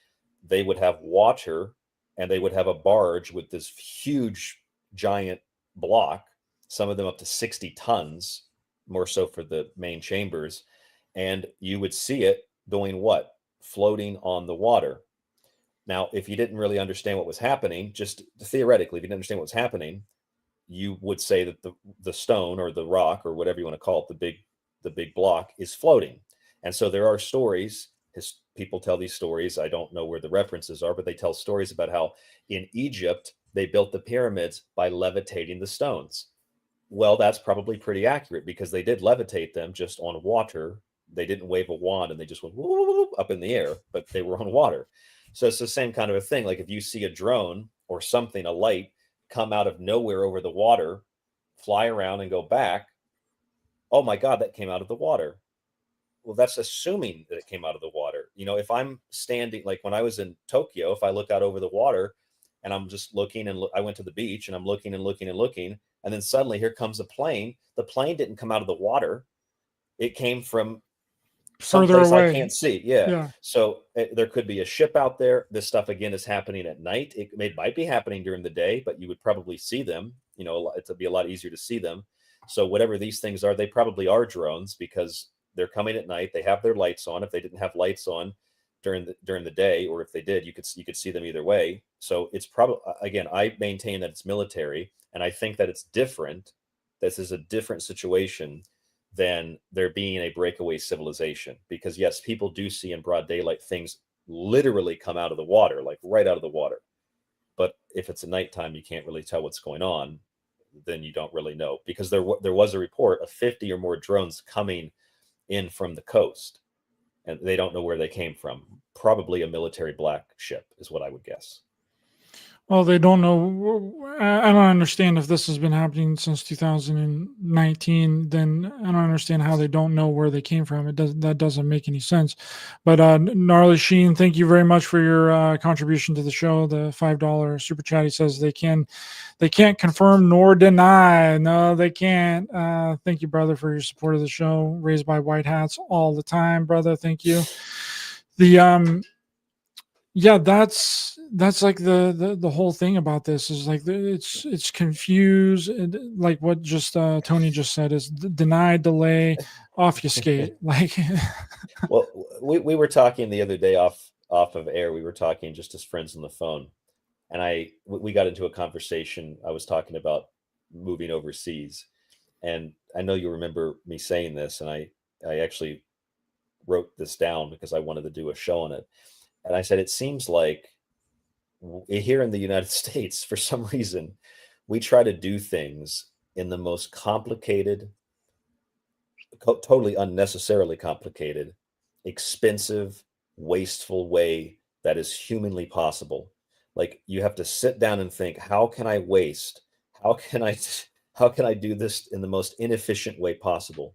they would have water, and they would have a barge with this huge giant block, some of them up to 60 tons, more so for the main chambers. And you would see it doing what? Floating on the water. Now, if you didn't really understand what was happening, just theoretically, if you didn't understand what was happening, you would say that the stone or the rock or whatever you want to call it, the big block, is floating. And so there are stories, people tell these stories, I don't know where the references are, but they tell stories about how in Egypt they built the pyramids by levitating the stones. Well, that's probably pretty accurate, because they did levitate them just on water. They didn't wave a wand and they just went up in the air, but they were on water. So it's the same kind of a thing. Like if you see a drone or something, a light, come out of nowhere over the water, fly around and go back, oh my God, that came out of the water. Well, that's assuming that it came out of the water. If I'm standing, like when I was in Tokyo, if I look out over the water and I'm just looking, and I went to the beach and I'm looking and looking and looking, and then suddenly here comes a plane. The plane didn't come out of the water. It came from further someplace away. I can't see. Yeah. Yeah. So there could be a ship out there. This stuff again is happening at night. It might be happening during the day, but you would probably see them. You know, it'd be a lot easier to see them. So whatever these things are, they probably are drones because they're coming at night. They have their lights on. If they didn't have lights on during the day, or if they did, you could see them either way. So it's probably, again, I maintain that it's military, and I think that it's different. This is a different situation than there being a breakaway civilization, because yes, people do see in broad daylight things literally come out of the water, like right out of the water. But if it's a nighttime, you can't really tell what's going on. Then you don't really know, because there was a report of 50 or more drones coming in from the coast, and they don't know where they came from. Probably a military black ship is what I would guess. Well, they don't know. I don't understand if this has been happening since 2019. Then I don't understand how they don't know where they came from. That doesn't make any sense. But Gnarly Sheen, thank you very much for your contribution to the show. The $5 super chat. He says they can't confirm nor deny. No, they can't. Thank you, brother, for your support of the show. Raised by white hats all the time, brother. Thank you. Yeah, that's like the whole thing about this is like it's confused, like what just Tony just said is deny, delay, obfuscate. Like, well, we were talking the other day off of air. We were talking just as friends on the phone, and we got into a conversation. I was talking about moving overseas, and I know you remember me saying this, and I actually wrote this down because I wanted to do a show on it. And I said, it seems like here in the United States, for some reason, we try to do things in the most complicated, totally unnecessarily complicated, expensive, wasteful way that is humanly possible. Like, you have to sit down and think, how can I waste? How can I do this in the most inefficient way possible?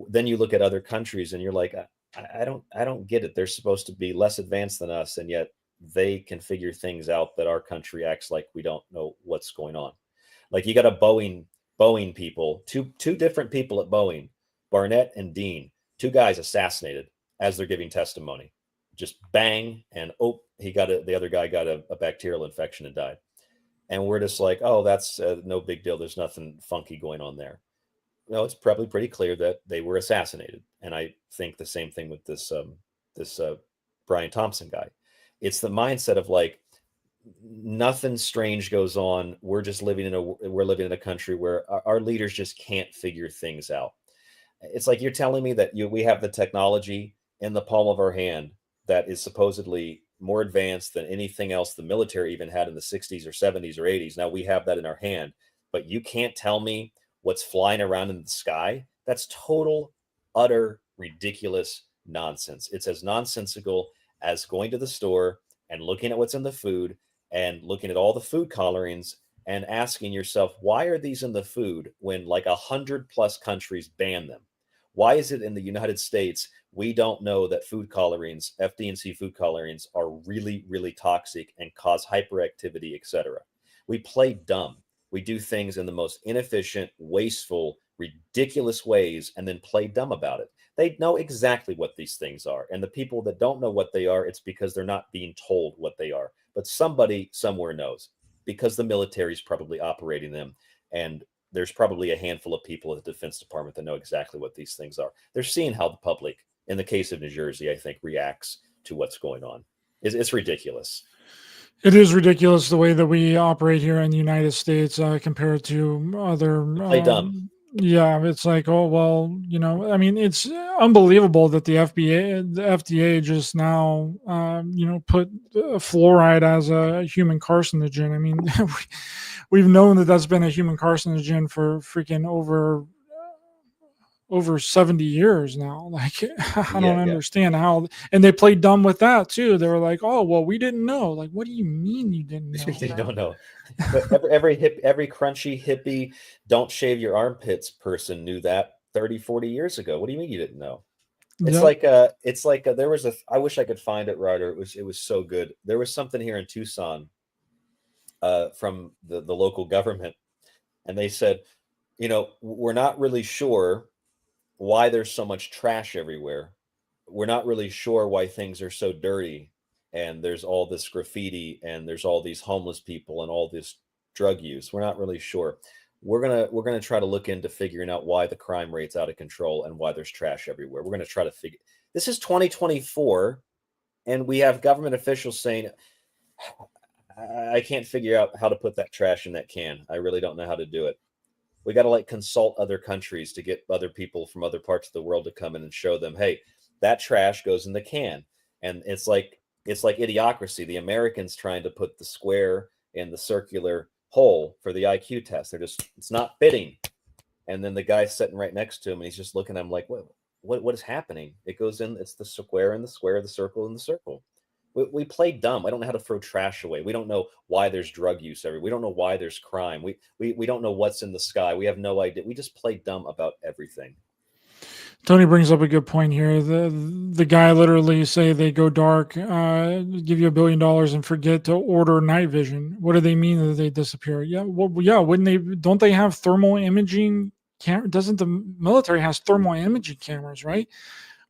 Then you look at other countries and you're like, I don't get it. They're supposed to be less advanced than us, and yet they can figure things out that our country acts like we don't know what's going on. Like, you got a Boeing people, two different people at Boeing, Barnett and Dean, two guys assassinated as they're giving testimony. Just bang, and the other guy got a bacterial infection and died. And we're just like, oh, that's no big deal. There's nothing funky going on there. No, it's probably pretty clear that they were assassinated. And I think the same thing with this Brian Thompson guy. It's the mindset of like, nothing strange goes on. We're living in a country where our leaders just can't figure things out. It's like you're telling me that we have the technology in the palm of our hand that is supposedly more advanced than anything else the military even had in the 60s or 70s or 80s. Now we have that in our hand, but you can't tell me what's flying around in the sky. That's total, utter, ridiculous nonsense. It's as nonsensical as going to the store and looking at what's in the food and looking at all the food colorings and asking yourself, why are these in the food when like 100+ countries ban them? Why is it in the United States we don't know that food colorings, FD&C food colorings, are really, really toxic and cause hyperactivity, etc.? We play dumb. We do things in the most inefficient, wasteful, ridiculous ways and then play dumb about it. They know exactly what these things are. And the people that don't know what they are, it's because they're not being told what they are. But somebody somewhere knows, because the military is probably operating them. And there's probably a handful of people at the Defense Department that know exactly what these things are. They're seeing how the public, in the case of New Jersey, I think, reacts to what's going on. It's ridiculous. It is ridiculous the way that we operate here in the United States compared to other. Play dumb. Yeah, it's like, oh well, I mean, it's unbelievable that the FDA just now, put fluoride as a human carcinogen. I mean, we've known that that's been a human carcinogen for freaking over 70 years now. Like, I don't understand how, and they played dumb with that too. They were like, oh, well, we didn't know. Like, what do you mean you didn't know? They don't know. But every crunchy hippie, don't shave your armpits person knew that 30, 40 years ago. What do you mean you didn't know? It's like there was I wish I could find it, Ryder. It was so good. There was something here in Tucson from the local government, and they said, we're not really sure why there's so much trash everywhere, we're not really sure why things are so dirty, and there's all this graffiti, and there's all these homeless people, and all this drug use. We're not really sure. We're gonna try to look into figuring out why the crime rate's out of control and why there's trash everywhere. We're gonna try to figure. This is 2024, and we have government officials saying, I can't figure out how to put that trash in that can. I really don't know how to do it. We got to like consult other countries to get other people from other parts of the world to come in and show them, hey, that trash goes in the can. And it's like Idiocracy. The Americans trying to put the square in the circular hole for the IQ test. It's not fitting. And then the guy sitting right next to him, and he's just looking at him like, what is happening? It goes in, it's the square in the square, the circle in the circle. We play dumb. I don't know how to throw trash away. We don't know why there's drug use everywhere. We don't know why there's crime. We don't know what's in the sky. We have no idea. We just play dumb about everything. Tony brings up a good point here. The guy literally say they go dark, give you $1 billion and forget to order night vision. What do they mean that they disappear? Yeah, well, yeah. Don't they have thermal imaging? Doesn't the military has thermal imaging cameras, right?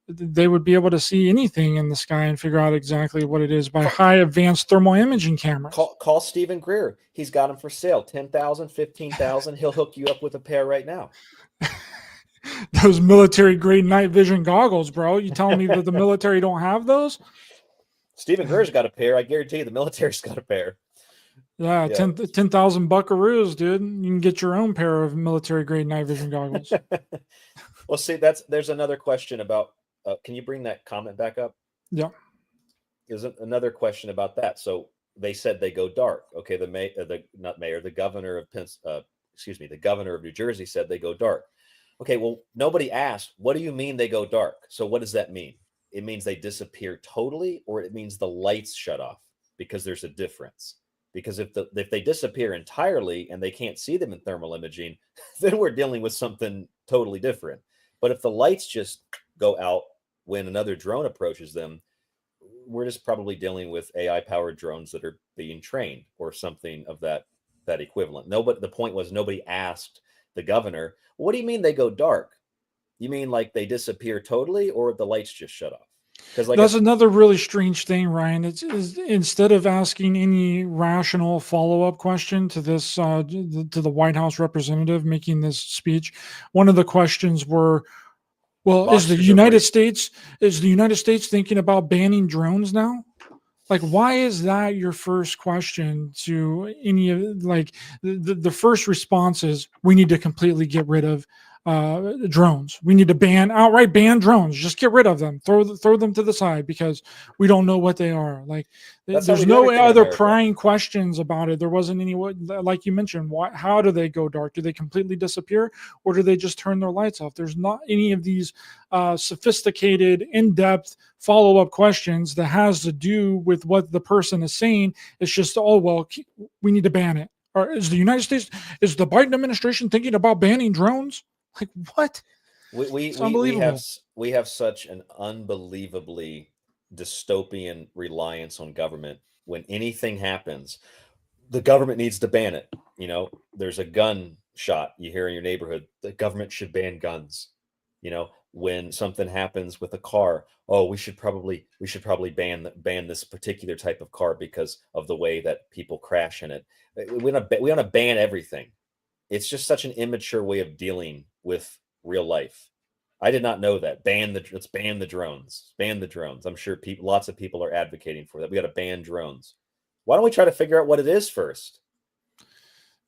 They would be able to see anything in the sky and figure out exactly what it is by high advanced thermal imaging cameras. Call Stephen Greer. He's got them for sale. 10,000, 15,000. He'll hook you up with a pair right now. Those military grade night vision goggles, bro. You telling me that the military don't have those? Stephen Greer's got a pair. I guarantee you the military's got a pair. Yeah, 10,000 buckaroos, dude. You can get your own pair of military grade night vision goggles. Well, see, there's another question about. Can you bring that comment back up? Yeah. There's another question about that. So they said they go dark. Okay, the governor of the governor of New Jersey said they go dark. Okay, well, nobody asked, what do you mean they go dark? So what does that mean? It means they disappear totally, or it means the lights shut off, because there's a difference. Because if they disappear entirely and they can't see them in thermal imaging, then we're dealing with something totally different. But if the lights just go out when another drone approaches them, we're just probably dealing with AI-powered drones that are being trained or something of that equivalent. The point was nobody asked the governor, what do you mean they go dark? You mean like they disappear totally, or the lights just shut off? Because that's another really strange thing, Ryan. It's instead of asking any rational follow-up question to this, to the White House representative making this speech, one of the questions were, well, is the United States thinking about banning drones now? Like, why is that your first question to any of, like, the first response is, we need to completely get rid of drones. We need to outright ban drones. Just get rid of them. Throw them to the side, because we don't know what they are. Like, there's no other prying questions about it. There wasn't any, like you mentioned, how do they go dark? Do they completely disappear, or do they just turn their lights off? There's not any of these sophisticated, in-depth follow-up questions that has to do with what the person is saying. It's just, oh, well, we need to ban it. Or is the Biden administration thinking about banning drones? Like, what? We have such an unbelievably dystopian reliance on government. When anything happens, the government needs to ban it. You know, there's a gun shot you hear in your neighborhood, the government should ban guns. You know, when something happens with a car, oh, we should probably ban this particular type of car because of the way that people crash in it. We want to ban everything. It's just such an immature way of dealing with real life. I did not know that. Let's ban the drones. Ban the drones. I'm sure lots of people are advocating for that. We got to ban drones. Why don't we try to figure out what it is first?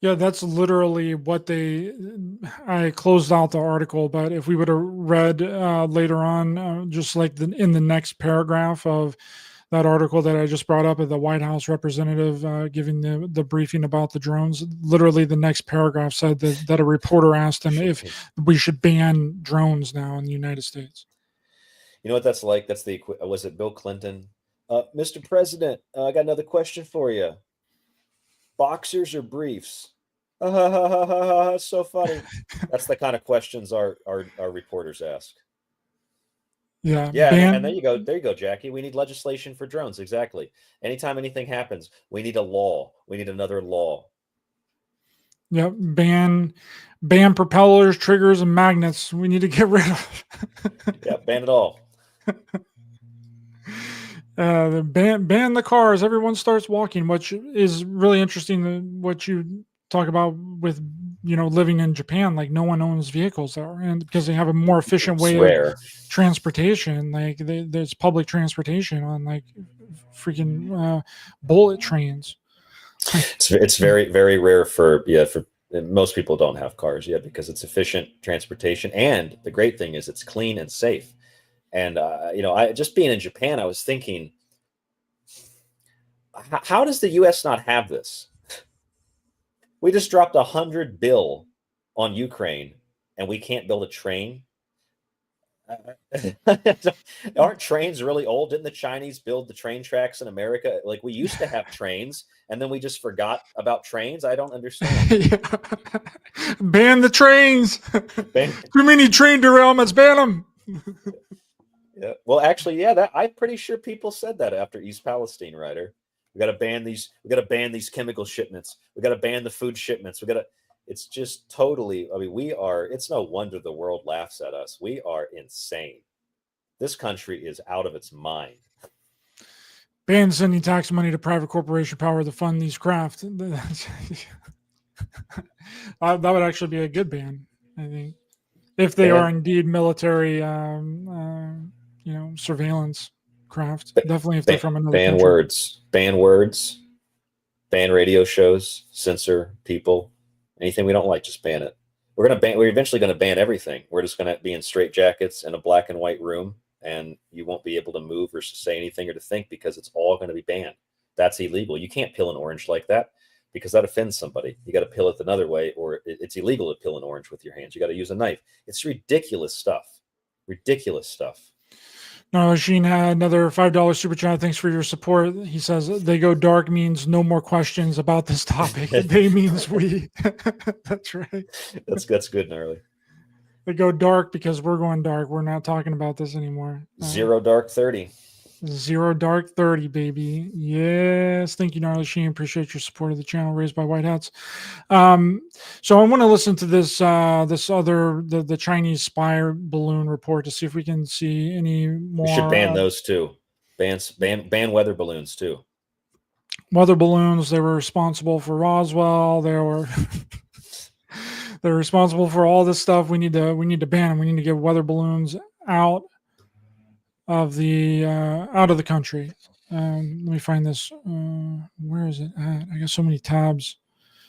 Yeah, that's literally what I closed out the article, but if we would have read later on, just like in the next paragraph of that article that I just brought up of the White House representative giving the briefing about the drones, literally the next paragraph said that a reporter asked him if we should ban drones now in the United States. You know what that's like? That's was it Bill Clinton? Mr. President, I got another question for you. Boxers or briefs? So funny. That's the kind of questions our reporters ask. Yeah. And there you go, Jackie. We need legislation for drones. Exactly. Anytime anything happens, we need a law. We need another law. Yep. Ban propellers, triggers, and magnets. We need to get rid of. Yeah, ban it all. ban the cars. Everyone starts walking, which is really interesting. What you talk about with living in Japan, like no one owns vehicles there, and because they have a more efficient way of transportation, like there's public transportation on like freaking bullet trains. It's very, very rare for most people don't have cars yet because it's efficient transportation, and the great thing is it's clean and safe. And I just being in Japan, I was thinking, how does the U.S. not have this? We just dropped $100 billion on Ukraine, and we can't build a train. Aren't trains really old? Didn't the Chinese build the train tracks in America? Like, we used to have trains, and then we just forgot about trains. I don't understand. Ban the trains. Too many train derailments. Ban them. Yeah. Well, actually, yeah. I'm pretty sure people said that after East Palestine, Ryder. We got to ban these. We got to ban these chemical shipments. We got to ban the food shipments. We got to. It's just totally. I mean, we are. It's no wonder the world laughs at us. We are insane. This country is out of its mind. Ban sending tax money to private corporation power to fund these craft. That would actually be a good ban, I think, if they are indeed military, surveillance craft. Definitely, if they're from another country. Ban words, ban radio shows, censor people. Anything we don't like, just ban it. We're eventually going to ban everything. We're just going to be in straitjackets in a black and white room, and you won't be able to move or say anything or to think because it's all going to be banned. That's illegal. You can't peel an orange like that because that offends somebody. You got to peel it another way, or it's illegal to peel an orange with your hands. You got to use a knife. It's ridiculous stuff. Ridiculous stuff. No, Sheen had another $5 super chat. Thanks for your support. He says they go dark means no more questions about this topic. They means we. That's right. That's good, gnarly. They go dark because we're going dark. We're not talking about this anymore. Zero dark 30. Zero dark 30, baby. Yes. Thank you, Gnarly Sheen. Appreciate your support of the channel Raised by White Hats. So I want to listen to this the Chinese spy balloon report to see if we can see any more. We should ban those too. Ban weather balloons too. Weather balloons, they were responsible for Roswell. They're responsible for all this stuff. We need to ban them. We need to get weather balloons out of the country. Let me find this. Where is it at? I got so many tabs.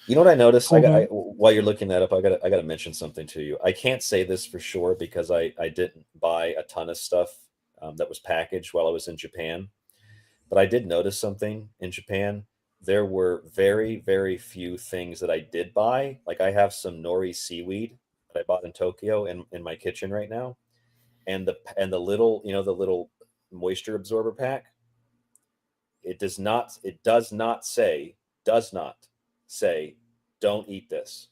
You know what I noticed? While you're looking that up, I got to mention something to you. I can't say this for sure because I didn't buy a ton of stuff that was packaged while I was in Japan, but I did notice something in Japan. There were very, very few things that I did buy. Like, I have some nori seaweed that I bought in Tokyo in my kitchen right now. And the little, the little moisture absorber pack, it does not say, don't eat this,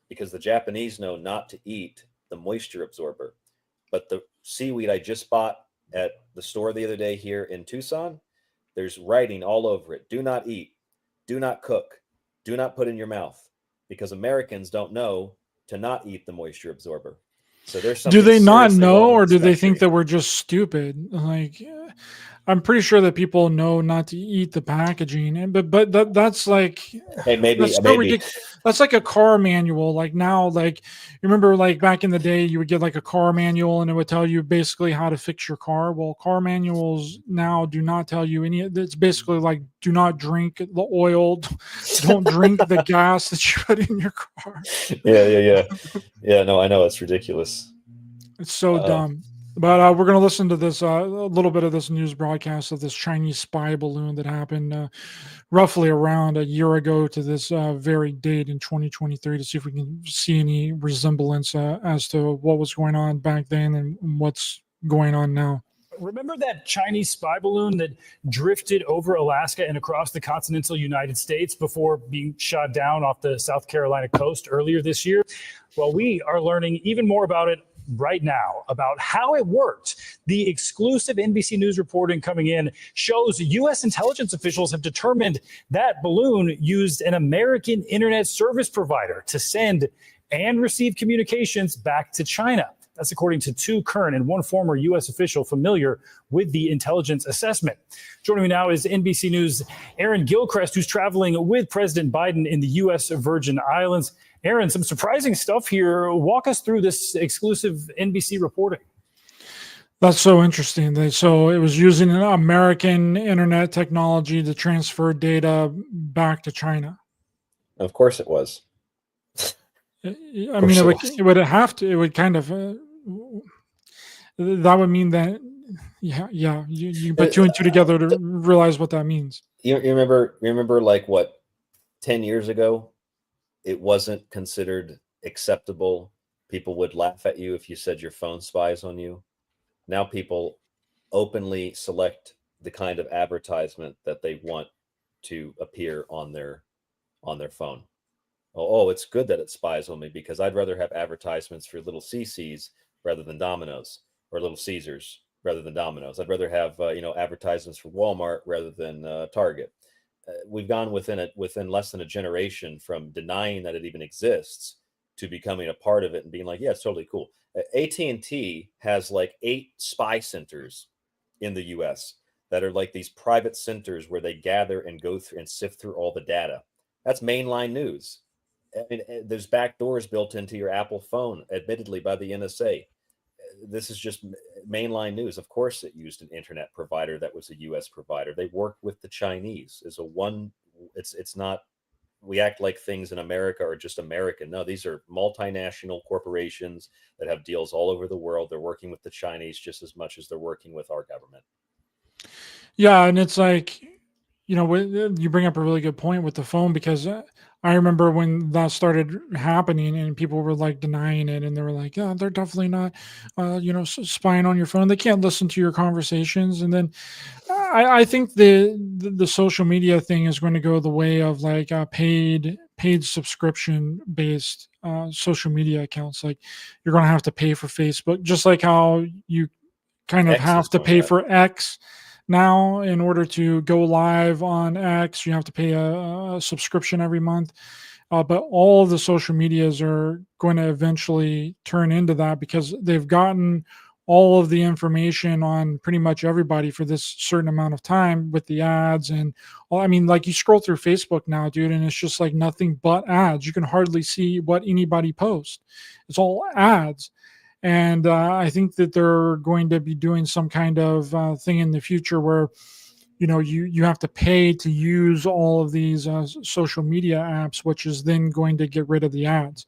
because the Japanese know not to eat the moisture absorber. But the seaweed I just bought at the store the other day here in Tucson, there's writing all over it. Do not eat, do not cook, do not put in your mouth, because Americans don't know to not eat the moisture absorber. So there's do they not know, or do they think that we're just stupid? Like, I'm pretty sure that people know not to eat the packaging, but that's like, hey, maybe that's like a car manual. Like now, like, you remember, like back in the day, you would get like a car manual and it would tell you basically how to fix your car. Well, car manuals now do not tell you any. It's basically like, do not drink the oil, don't drink the gas that you put in your car. Yeah. No, I know, it's ridiculous. It's so dumb. But we're going to listen to this, a little bit of this news broadcast of this Chinese spy balloon that happened roughly around a year ago to this very date in 2023 to see if we can see any resemblance as to what was going on back then and what's going on now. Remember that Chinese spy balloon that drifted over Alaska and across the continental United States before being shot down off the South Carolina coast earlier this year? Well, we are learning even more about it right now, about how it worked. The exclusive NBC News reporting coming in shows U.S. intelligence officials have determined that balloon used an American internet service provider to send and receive communications back to China. That's according to 2 current and 1 former U.S. official familiar with the intelligence assessment. Joining me now is NBC News' Aaron Gilchrist, who's traveling with President Biden in the U.S. Virgin Islands. Aaron, some surprising stuff here. Walk us through this exclusive NBC reporting. That's so interesting. So it was using an American internet technology to transfer data back to China. Of course it was. I mean, it would have to. It would kind of. That would mean that. Yeah. You put 2 and 2 together to realize what that means. You remember like what, 10 years ago, it wasn't considered acceptable. People would laugh at you if you said your phone spies on you. Now people openly select the kind of advertisement that they want to appear on their phone. Oh, it's good that it spies on me because I'd rather have advertisements for Little CC's rather than Domino's, or Little Caesars rather than Domino's. I'd rather have advertisements for Walmart rather than Target. We've gone within less than a generation from denying that it even exists to becoming a part of it and being like, yeah, it's totally cool. AT&T has like 8 spy centers in the US that are like these private centers where they gather and go through and sift through all the data. That's mainline news. I mean, there's back doors built into your Apple phone, admittedly by the NSA. This is just mainline news. Of course, it used an internet provider that was a U.S. provider. They worked with the Chinese. It's not. We act like things in America are just American. No, these are multinational corporations that have deals all over the world. They're working with the Chinese just as much as they're working with our government. Yeah, and it's like, you bring up a really good point with the phone, because I remember when that started happening and people were like denying it, and they were like, "Yeah, they're definitely not, spying on your phone. They can't listen to your conversations." And then I think the social media thing is going to go the way of like paid subscription based social media accounts. Like you're going to have to pay for Facebook, just like how you kind of have to pay for X. Now, in order to go live on X, you have to pay a subscription every month. But all of the social medias are going to eventually turn into that, because they've gotten all of the information on pretty much everybody for this certain amount of time with the ads. And like you scroll through Facebook now, dude, and it's just like nothing but ads. You can hardly see what anybody posts. It's all ads. And I think that they're going to be doing some kind of thing in the future where, you have to pay to use all of these social media apps, which is then going to get rid of the ads,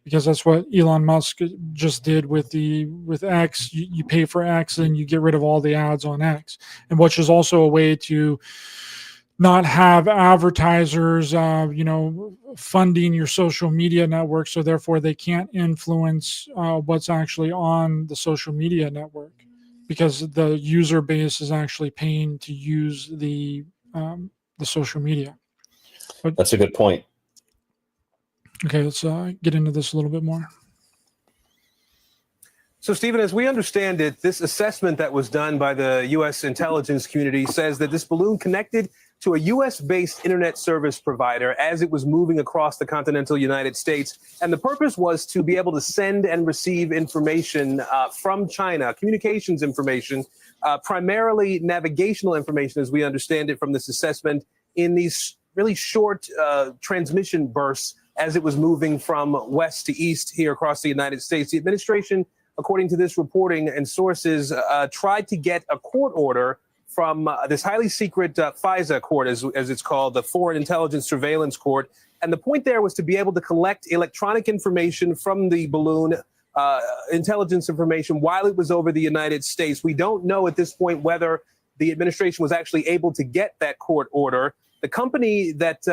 because that's what Elon Musk just did with X. You pay for X and you get rid of all the ads on X, and which is also a way to not have advertisers, funding your social media network, so therefore they can't influence what's actually on the social media network, because the user base is actually paying to use the social media. But, that's a good point. Okay, let's get into this a little bit more. So, Stephen, as we understand it, this assessment that was done by the U.S. intelligence community says that this balloon connected to a U.S.-based internet service provider as it was moving across the continental United States. And the purpose was to be able to send and receive information from China, communications information, primarily navigational information, as we understand it from this assessment, in these really short transmission bursts as it was moving from west to east here across the United States. The administration, according to this reporting and sources, tried to get a court order from this highly secret FISA court, as it's called, the Foreign Intelligence Surveillance Court. And the point there was to be able to collect electronic information from the balloon, intelligence information, while it was over the United States. We don't know at this point whether the administration was actually able to get that court order. The company that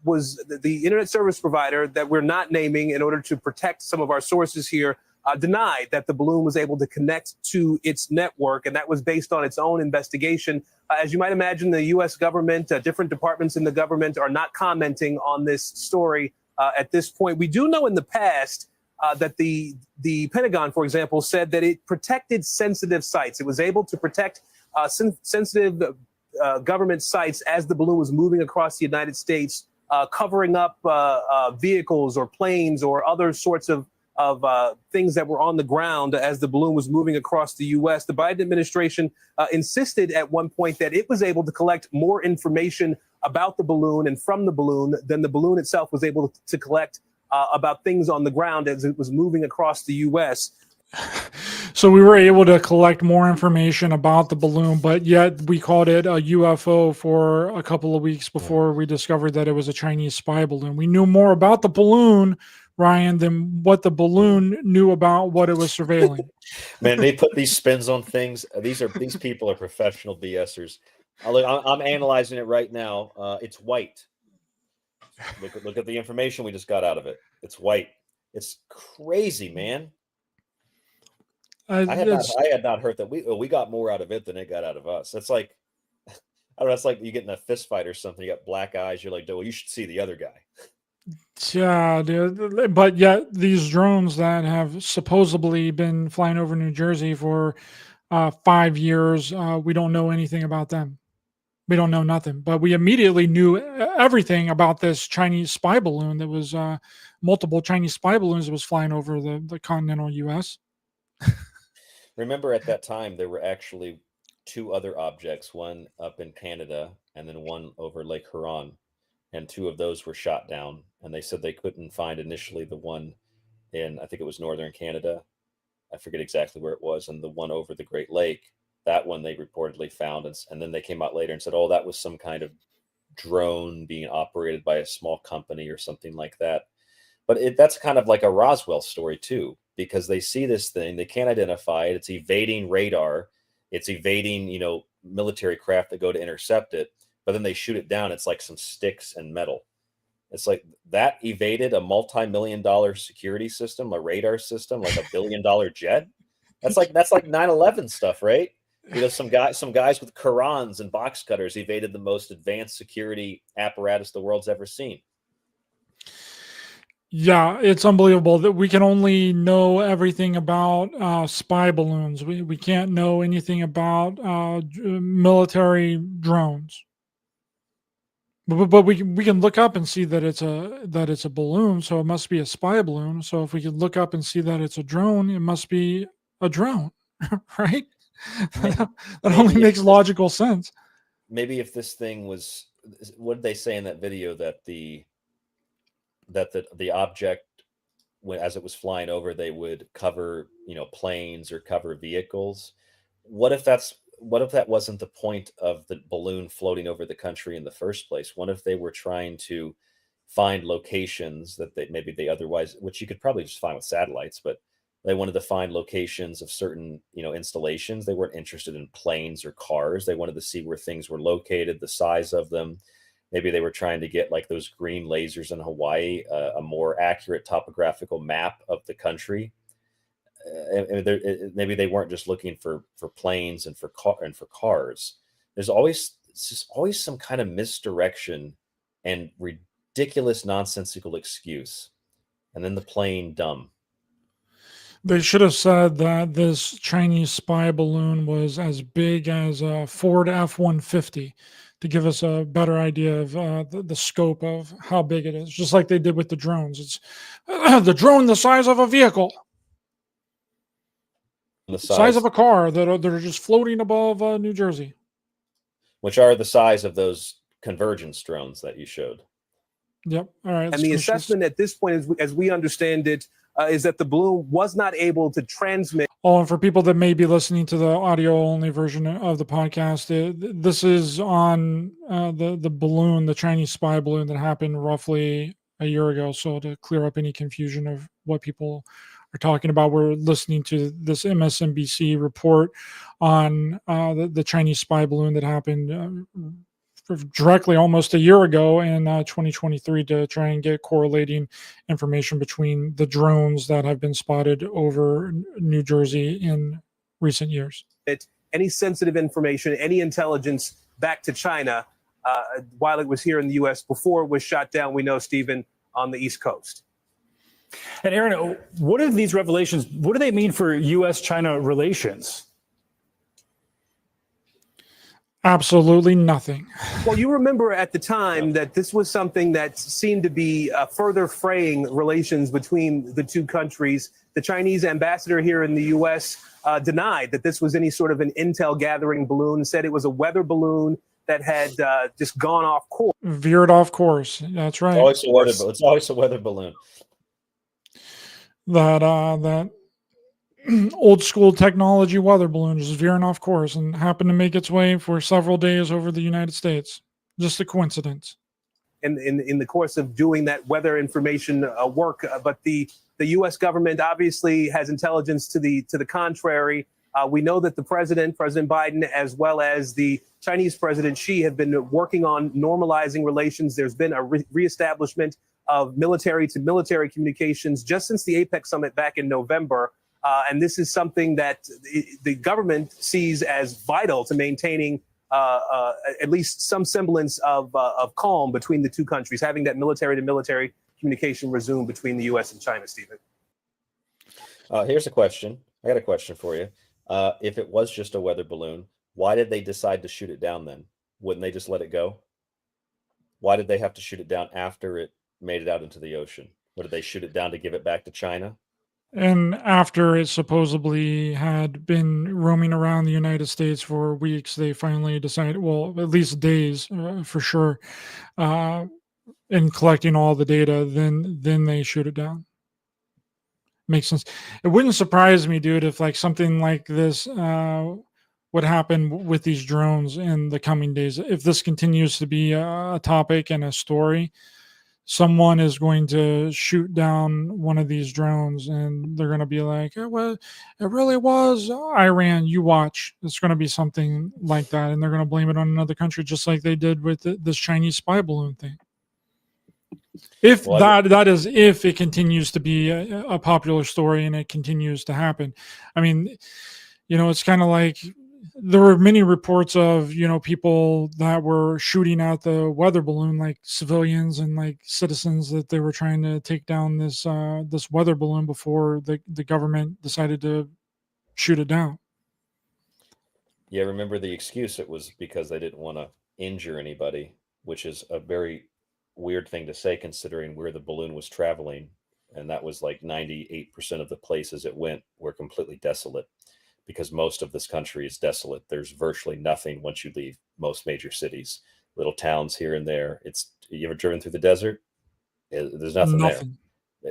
was the internet service provider that we're not naming in order to protect some of our sources here, denied that the balloon was able to connect to its network, and that was based on its own investigation. As you might imagine, the U.S. government, different departments in the government are not commenting on this story at this point. We do know in the past that the Pentagon, for example, said that it protected sensitive sites. It was able to protect sensitive government sites as the balloon was moving across the United States, covering up vehicles or planes or other sorts of things that were on the ground as the balloon was moving across the U.S. The Biden administration insisted at one point that it was able to collect more information about the balloon and from the balloon than the balloon itself was able to collect about things on the ground as it was moving across the U.S. So we were able to collect more information about the balloon, but yet we called it a UFO for a couple of weeks before we discovered that it was a Chinese spy balloon. We knew more about the balloon, Ryan, than what the balloon knew about what it was surveilling. Man, they put these spins on things. These people are professional BSers. I'm analyzing it right now. It's white. Look at the information we just got out of it. It's white. It's crazy, man. I had not heard that we got more out of it than it got out of us. That's like, I don't know. It's like you get in a fist fight or something. You got black eyes. You're like, well, you should see the other guy. Yeah, dude. But yet these drones that have supposedly been flying over New Jersey for 5 years, we don't know anything about them. We don't know nothing. But we immediately knew everything about this Chinese spy balloon that was multiple Chinese spy balloons that was flying over the continental U.S. Remember, at that time, there were actually 2 other objects, one up in Canada and then one over Lake Huron. And 2 of those were shot down. And they said they couldn't find initially the one in, I think it was northern Canada. I forget exactly where it was. And the one over the Great Lake, that one they reportedly found. And then they came out later and said, oh, that was some kind of drone being operated by a small company or something like that. But that's kind of like a Roswell story, too, because they see this thing. They can't identify it. It's evading radar. It's evading, military craft that go to intercept it. But then they shoot it down. It's like some sticks and metal. It's like that evaded a multi-million-dollar security system, a radar system, like $1 billion jet. That's like 9/11 stuff, right? Some guys with Qurans and box cutters evaded the most advanced security apparatus the world's ever seen. Yeah, it's unbelievable that we can only know everything about spy balloons. We can't know anything about military drones. But we can look up and see that it's a balloon, so it must be a spy balloon. So if we can look up and see that it's a drone, it must be a drone, right? That only makes logical sense. Maybe if this thing was, what did they say in that video that the object, as it was flying over, they would cover planes or cover vehicles? What if that wasn't the point of the balloon floating over the country in the first place? What if they were trying to find locations that they otherwise, which you could probably just find with satellites, but they wanted to find locations of certain, installations. They weren't interested in planes or cars. They wanted to see where things were located, the size of them. Maybe they were trying to get, like those green lasers in Hawaii, a more accurate topographical map of the country. Maybe they weren't just looking for planes and for cars. There's always some kind of misdirection and ridiculous nonsensical excuse, and then the plane dumb. They should have said that this Chinese spy balloon was as big as a Ford F-150 to give us a better idea of the scope of how big it is, just like they did with the drones. It's the drone the size of a vehicle. The size of a car that are just floating above New Jersey. Which are the size of those convergence drones that you showed. Yep. All right. And the assessment at this point, as we understand it, is that the balloon was not able to transmit. Oh, and for people that may be listening to the audio-only version of the podcast, this is on the balloon, the Chinese spy balloon that happened roughly a year ago. So to clear up any confusion of what people are talking about, we're listening to this MSNBC report on the Chinese spy balloon that happened directly almost a year ago in 2023 to try and get correlating information between the drones that have been spotted over New Jersey in recent years. Any sensitive information, any intelligence back to China while it was here in the U.S. before it was shot down, we know, Stephen, on the East Coast. And Aaron, what are these revelations? What do they mean for U.S.-China relations? Absolutely nothing. Well, you remember at the time that this was something that seemed to be further fraying relations between the two countries. The Chinese ambassador here in the U.S. Denied that this was any sort of an intel gathering balloon, said it was a weather balloon that had just gone off course. Veered off course. That's right. It's always a weather balloon. That old school technology weather balloon just veering off course and happened to make its way for several days over the United States. Just a coincidence. In the course of doing that weather information work, but the U.S. government obviously has intelligence to the contrary. We know that the President Biden, as well as the Chinese President Xi, have been working on normalizing relations. There's been a reestablishment of military to military communications just since the APEC summit back in November. And this is something that the government sees as vital to maintaining at least some semblance of calm between the two countries, having that military to military communication resume between the U.S. and China, Stephen. Here's a question. I got a question for you. If it was just a weather balloon, why did they decide to shoot it down then? Wouldn't they just let it go? Why did they have to shoot it down after it made it out into the ocean? What, did they shoot it down to give it back to China? And after it supposedly had been roaming around the United States for weeks, they finally decided, well, at least days for sure, in collecting all the data, then they shoot it down. Makes sense. It wouldn't surprise me, dude, if like something like this would happen with these drones in the coming days. If this continues to be a topic and a story, someone is going to shoot down one of these drones and they're going to be like, it really was Iran. You watch. It's going to be something like that. And they're going to blame it on another country, just like they did with this Chinese spy balloon thing. If that is if it continues to be a popular story and it continues to happen. I mean, it's kind of like there were many reports of, people that were shooting at the weather balloon, like civilians and like citizens, that they were trying to take down this weather balloon before the government decided to shoot it down. Yeah, remember the excuse? It was because they didn't want to injure anybody, which is a very weird thing to say considering where the balloon was traveling. And that was like 98% of the places it went were completely desolate, because most of this country is desolate. There's virtually nothing once you leave most major cities, little towns here and there. You ever driven through the desert? There's nothing there.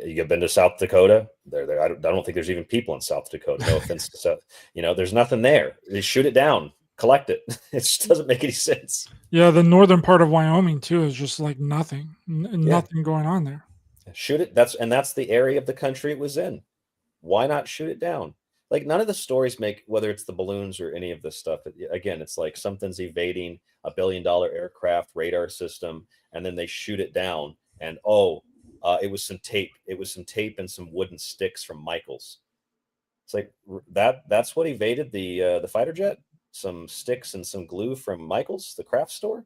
You've been to South Dakota? I don't think there's even people in South Dakota. No offense to South. There's nothing there. They shoot it down, collect it. It just doesn't make any sense. Yeah, the northern part of Wyoming too is just like nothing, nothing going on there. Shoot it. That's the area of the country it was in. Why not shoot it down? Like, none of the stories make, whether it's the balloons or any of this stuff. Again, it's like something's evading a $1 billion aircraft radar system, and then they shoot it down. And it was some tape. It was some tape and some wooden sticks from Michaels. It's like that's what evaded the fighter jet. Some sticks and some glue from Michaels, the craft store.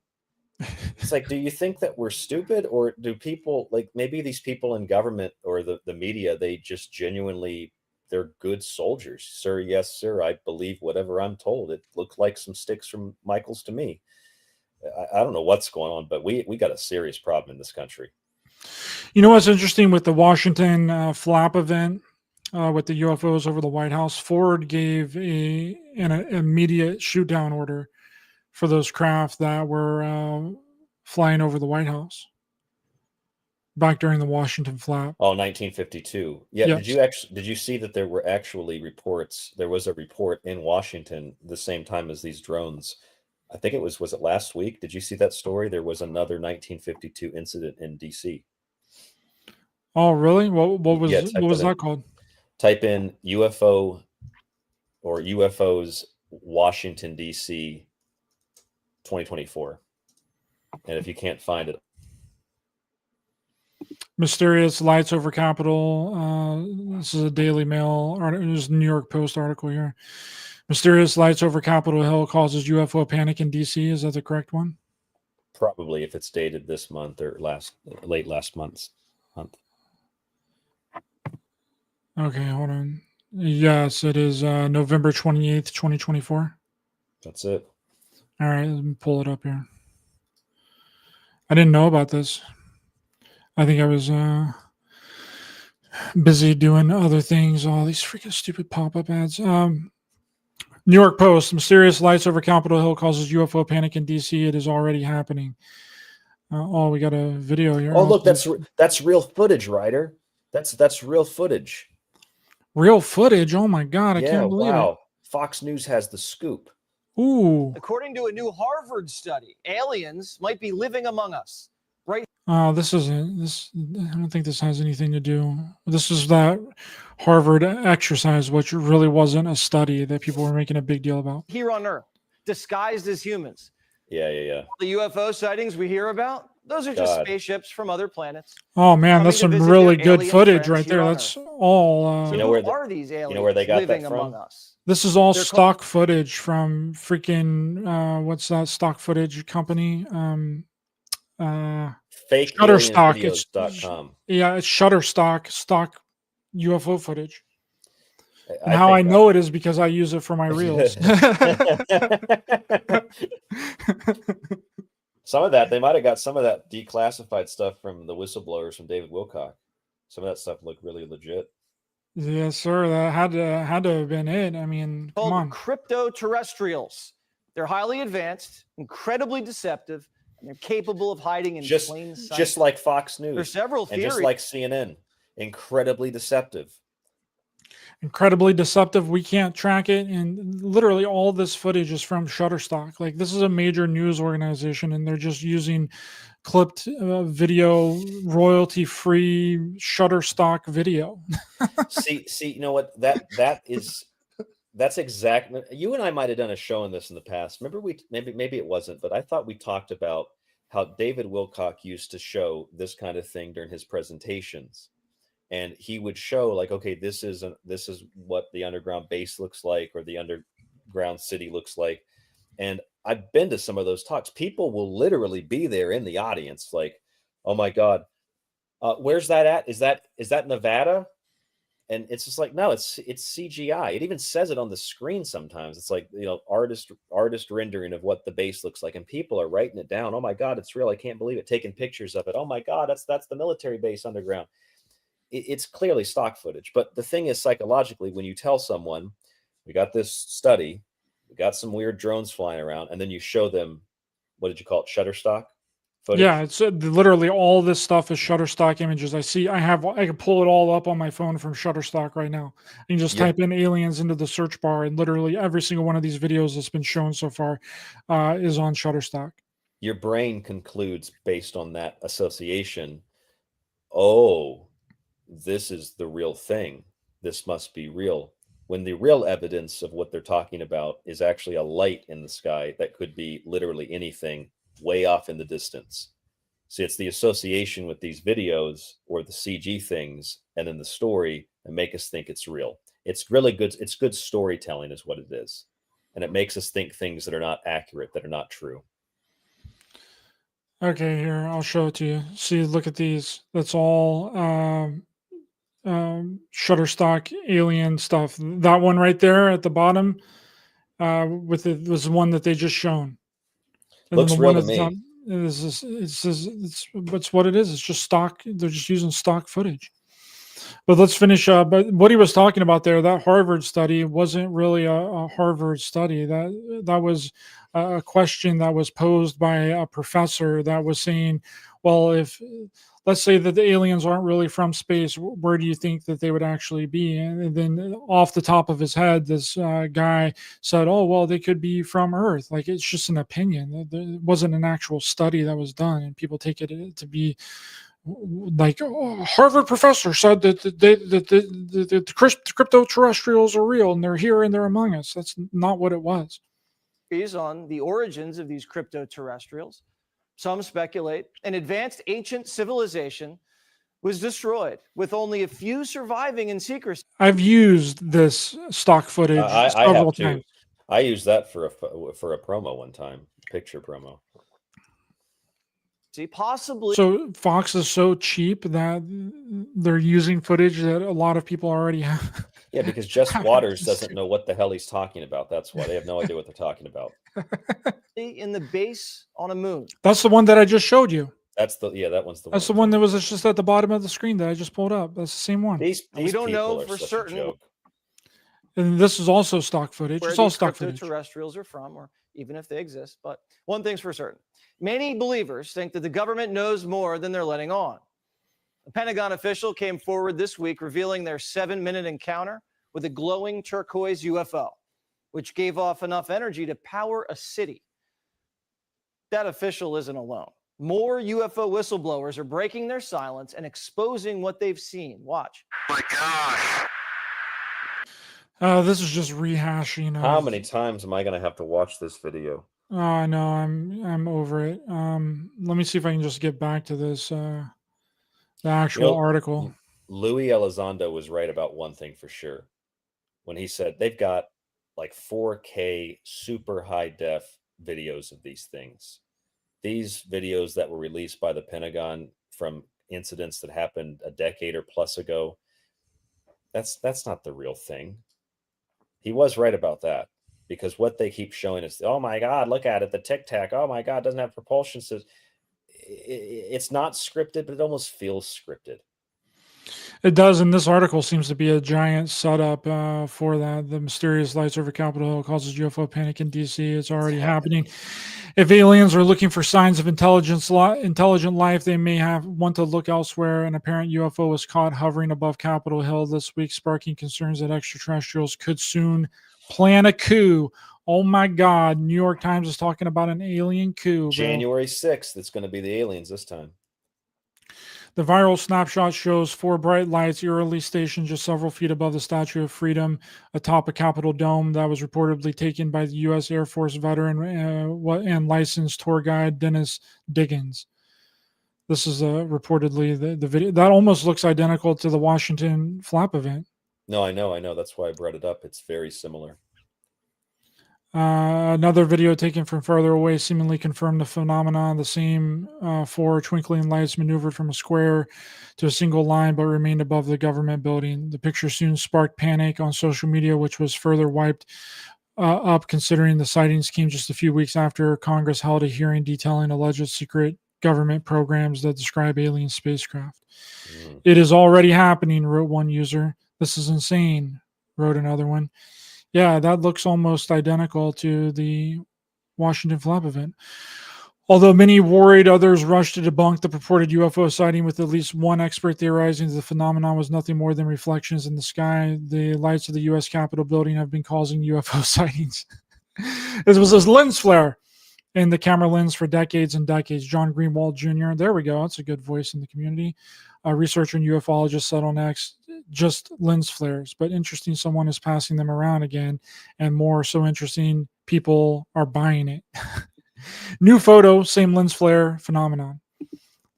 It's like, do you think that we're stupid, or do people, like, maybe these people in government or the media, they just genuinely, they're good soldiers? Sir, yes, sir, I believe whatever I'm told. It looked like some sticks from Michaels to me. I don't know what's going on, but we got a serious problem in this country. You know what's interesting with the Washington flap event with the UFOs over the White House? Ford gave an immediate shoot down order for those craft that were flying over the White House back during the Washington flap. Oh, 1952. Yeah. Yes. Did you see that there were actually reports? There was a report in Washington the same time as these drones. I think was it last week? Did you see that story? There was another 1952 incident in DC. Oh, really? What was that called? Type in UFO or UFOs Washington DC 2024. And if you can't find it, mysterious lights over Capitol. This is a Daily Mail article. There's a New York Post article here. Mysterious lights over Capitol Hill causes UFO panic in DC. Is that the correct one? Probably, if it's dated this month or late last month. Okay, hold on. Yes, it is November 28th, 2024. That's it. All right, let me pull it up here. I didn't know about this. I think I was busy doing other things. All these freaking stupid pop-up ads. New York Post: mysterious lights over Capitol Hill causes UFO panic in DC. It is already happening. Oh, we got a video here. Oh, look, that's real footage, Ryder. That's real footage. Real footage. Oh my God, I can't believe it. Fox News has the scoop. Ooh. According to a new Harvard study, aliens might be living among us. Right. This isn't this. I don't think this has anything to do. This is that Harvard exercise, which really wasn't a study that people were making a big deal about. Here on Earth, disguised as humans. Yeah. The UFO sightings we hear about, those are just spaceships from other planets. Oh man, that's some really good footage right there. That's all. So who are these aliens where they got living that from? among us? This is all stock footage from freaking what's that stock footage company? Fake Shutterstock. Videos.com. It's Shutterstock stock UFO footage. And how I know it is because I use it for my reels. Some of that, they might have got some of that declassified stuff from the whistleblowers from David Wilcock. Some of that stuff looked really legit. Yes, sir. That had to have been it. I mean, come on. Cryptoterrestrials. They're highly advanced, incredibly deceptive, and they're capable of hiding in plain sight. Just like Fox News. There's several theories. And just like CNN. Incredibly deceptive. Incredibly deceptive. We can't track it, and literally all this footage is from Shutterstock. Like, this is a major news organization, and they're just using clipped video, royalty-free Shutterstock video. see, you know what? That's exactly. You and I might have done a show on this in the past. Remember, maybe it wasn't, but I thought we talked about how David Wilcock used to show this kind of thing during his presentations. And he would show, like, okay, this is what the underground base looks like, or the underground city looks like. And I've been to some of those talks. People will literally be there in the audience, like, oh my God, where's that at? Is that Nevada? And it's just like, no, it's CGI. It even says it on the screen sometimes. It's like, artist rendering of what the base looks like, and people are writing it down. Oh my God, it's real! I can't believe it. Taking pictures of it. Oh my God, that's the military base underground. It's clearly stock footage. But the thing is, psychologically, when you tell someone, we got this study, we got some weird drones flying around, and then you show them, what did you call it, Shutterstock footage? Yeah, it's literally all this stuff is Shutterstock images. I can pull it all up on my phone from Shutterstock right now. You can just type in aliens into the search bar, and literally every single one of these videos that's been shown so far is on Shutterstock. Your brain concludes based on that association, oh, this is the real thing. This must be real. When the real evidence of what they're talking about is actually a light in the sky that could be literally anything way off in the distance. See, it's the association with these videos or the CG things and then the story that make us think it's real. It's really good. It's good storytelling is what it is. And it makes us think things that are not accurate, that are not true. Okay, here, I'll show it to you. See, look at these. That's all Shutterstock alien stuff. That one right there at the bottom was the one that they just shown. And looks real to me. It's what it is. It's just stock. They're just using stock footage. But let's finish up. But what he was talking about there, that Harvard study wasn't really a Harvard study. That was a question that was posed by a professor that was saying, well, if let's say that the aliens aren't really from space, where do you think that they would actually be? And then off the top of his head, this guy said, oh, well, they could be from Earth. Like, it's just an opinion. It wasn't an actual study that was done. And people take it to be like, oh, Harvard professor said that the cryptoterrestrials are real and they're here and they're among us. That's not what it was. On the origins of these cryptoterrestrials. Some speculate an advanced ancient civilization was destroyed with only a few surviving in secrecy. I've used this stock footage several times. I used that for a promo one time, picture promo. See, possibly. So Fox is so cheap that they're using footage that a lot of people already have. Yeah, because Jess Waters doesn't know what the hell he's talking about. That's why they have no idea what they're talking about. In the base on a moon. That's the one that I just showed you. That's the that one's the one. That's the one that was just at the bottom of the screen that I just pulled up. That's the same one. These we don't people know are for such a certain joke. And this is also stock footage. where It's all these stock footage. cryptoterrestrials are from, or even if they exist. But one thing's for certain. Many believers think that the government knows more than they're letting on. A Pentagon official came forward this week revealing their 7-minute encounter with a glowing turquoise UFO, which gave off enough energy to power a city. That official isn't alone. More UFO whistleblowers are breaking their silence and exposing what they've seen. Watch. My gosh. This is just rehashing. How many times am I going to have to watch this video? No, I'm over it. Let me see if I can just get back to this. The actual article. Louis Elizondo was right about one thing for sure. When he said they've got like 4K super high def videos of these things. These videos that were released by the Pentagon from incidents that happened a decade or plus ago, that's not the real thing. He was right about that, because what they keep showing is, oh my God, look at it, the Tic Tac. Oh my God, doesn't have propulsion systems. It's not scripted, but it almost feels scripted. It does, and this article seems to be a giant setup for that. The mysterious lights over Capitol Hill causes UFO panic in D.C. It's already happening. If aliens are looking for signs of intelligent life, they may want to look elsewhere. An apparent UFO was caught hovering above Capitol Hill this week, sparking concerns that extraterrestrials could soon plan a coup. Oh my God, New York Times is talking about an alien coup. Bro. January 6th, it's going to be the aliens this time. The viral snapshot shows 4 bright lights eerily stationed just several feet above the Statue of Freedom atop a Capitol dome that was reportedly taken by the U.S. Air Force veteran and licensed tour guide Dennis Diggins. This is reportedly the video. That almost looks identical to the Washington flap event. No, I know. That's why I brought it up. It's very similar. Another video taken from further away seemingly confirmed the phenomenon. The same 4 twinkling lights maneuvered from a square to a single line but remained above the government building. The picture soon sparked panic on social media, which was further wiped up considering the sightings came just a few weeks after Congress held a hearing detailing alleged secret government programs that describe alien spacecraft. It is already happening, wrote one user. This is insane, wrote another one. Yeah, that looks almost identical to the Washington flap event. Although many worried, others rushed to debunk the purported UFO sighting, with at least one expert theorizing the phenomenon was nothing more than reflections in the sky. The lights of the U.S. Capitol building have been causing UFO sightings. This was a lens flare in the camera lens for decades and decades. John Greenwald Jr., there we go, that's a good voice in the community. A researcher and ufologist said on X, just lens flares, but interesting someone is passing them around again, and more so interesting, people are buying it. New photo, same lens flare phenomenon.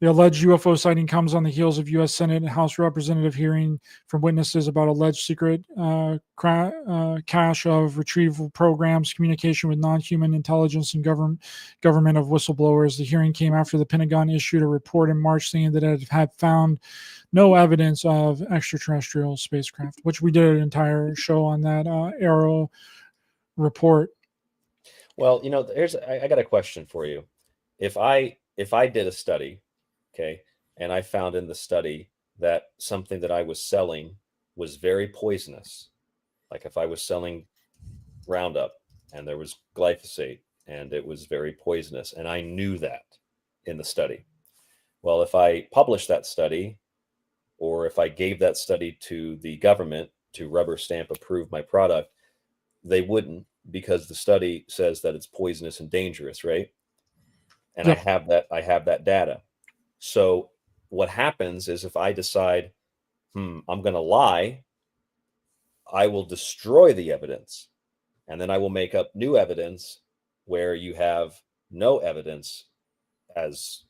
The alleged UFO sighting comes on the heels of U.S. Senate and House Representative hearing from witnesses about alleged secret cache of retrieval programs, communication with non-human intelligence, and government of whistleblowers. The hearing came after the Pentagon issued a report in March saying that it had found no evidence of extraterrestrial spacecraft, which we did an entire show on that Arrow report. Well, I got a question for you. If I did a study, okay, and I found in the study that something that I was selling was very poisonous, like if I was selling Roundup and there was glyphosate and it was very poisonous, and I knew that in the study. Well, if I published that study, or if I gave that study to the government to rubber stamp approve my product, they wouldn't, because the study says that it's poisonous and dangerous, right? And Yep. I have that data. So what happens is, if I decide, I'm going to lie, I will destroy the evidence, and then I will make up new evidence where you have no evidence as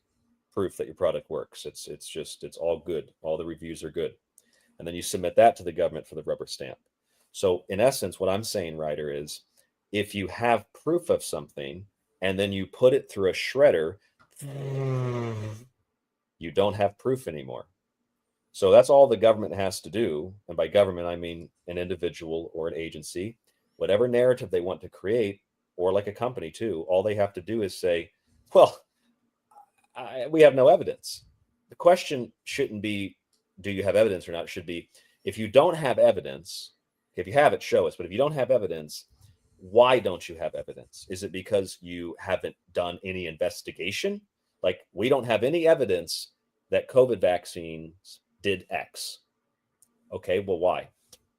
proof that your product works. It's all good. All the reviews are good. And then you submit that to the government for the rubber stamp. So in essence, what I'm saying, Ryder, is if you have proof of something and then you put it through a shredder, you don't have proof anymore. So that's all the government has to do. And by government, I mean an individual or an agency, whatever narrative they want to create, or like a company too, all they have to do is say, well, we have no evidence. The question shouldn't be, do you have evidence or not? It should be, if you don't have evidence, if you have it, show us. But if you don't have evidence, why don't you have evidence? Is it because you haven't done any investigation? Like, we don't have any evidence that COVID vaccines did X. Okay, well, why?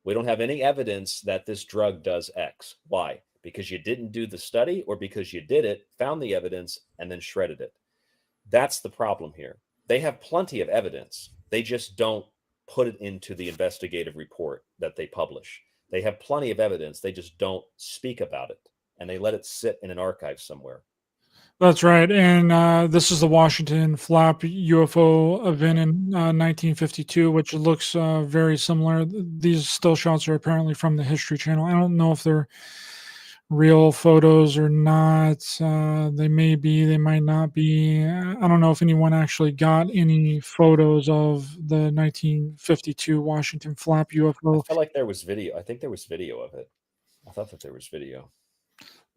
We don't have any evidence that this drug does X. Why? Because you didn't do the study, or because you did it, found the evidence, and then shredded it. That's the problem here. They have plenty of evidence. They just don't put it into the investigative report that they publish. They have plenty of evidence. They just don't speak about it, and they let it sit in an archive somewhere. That's right. And this is the Washington Flap UFO event in 1952, which looks very similar. These still shots are apparently from the History Channel. I don't know if they're real photos or not. They may be, they might not be. I don't know if anyone actually got any photos of the 1952 Washington Flap UFO. I felt like there was video. I think there was video of it. I thought that there was video.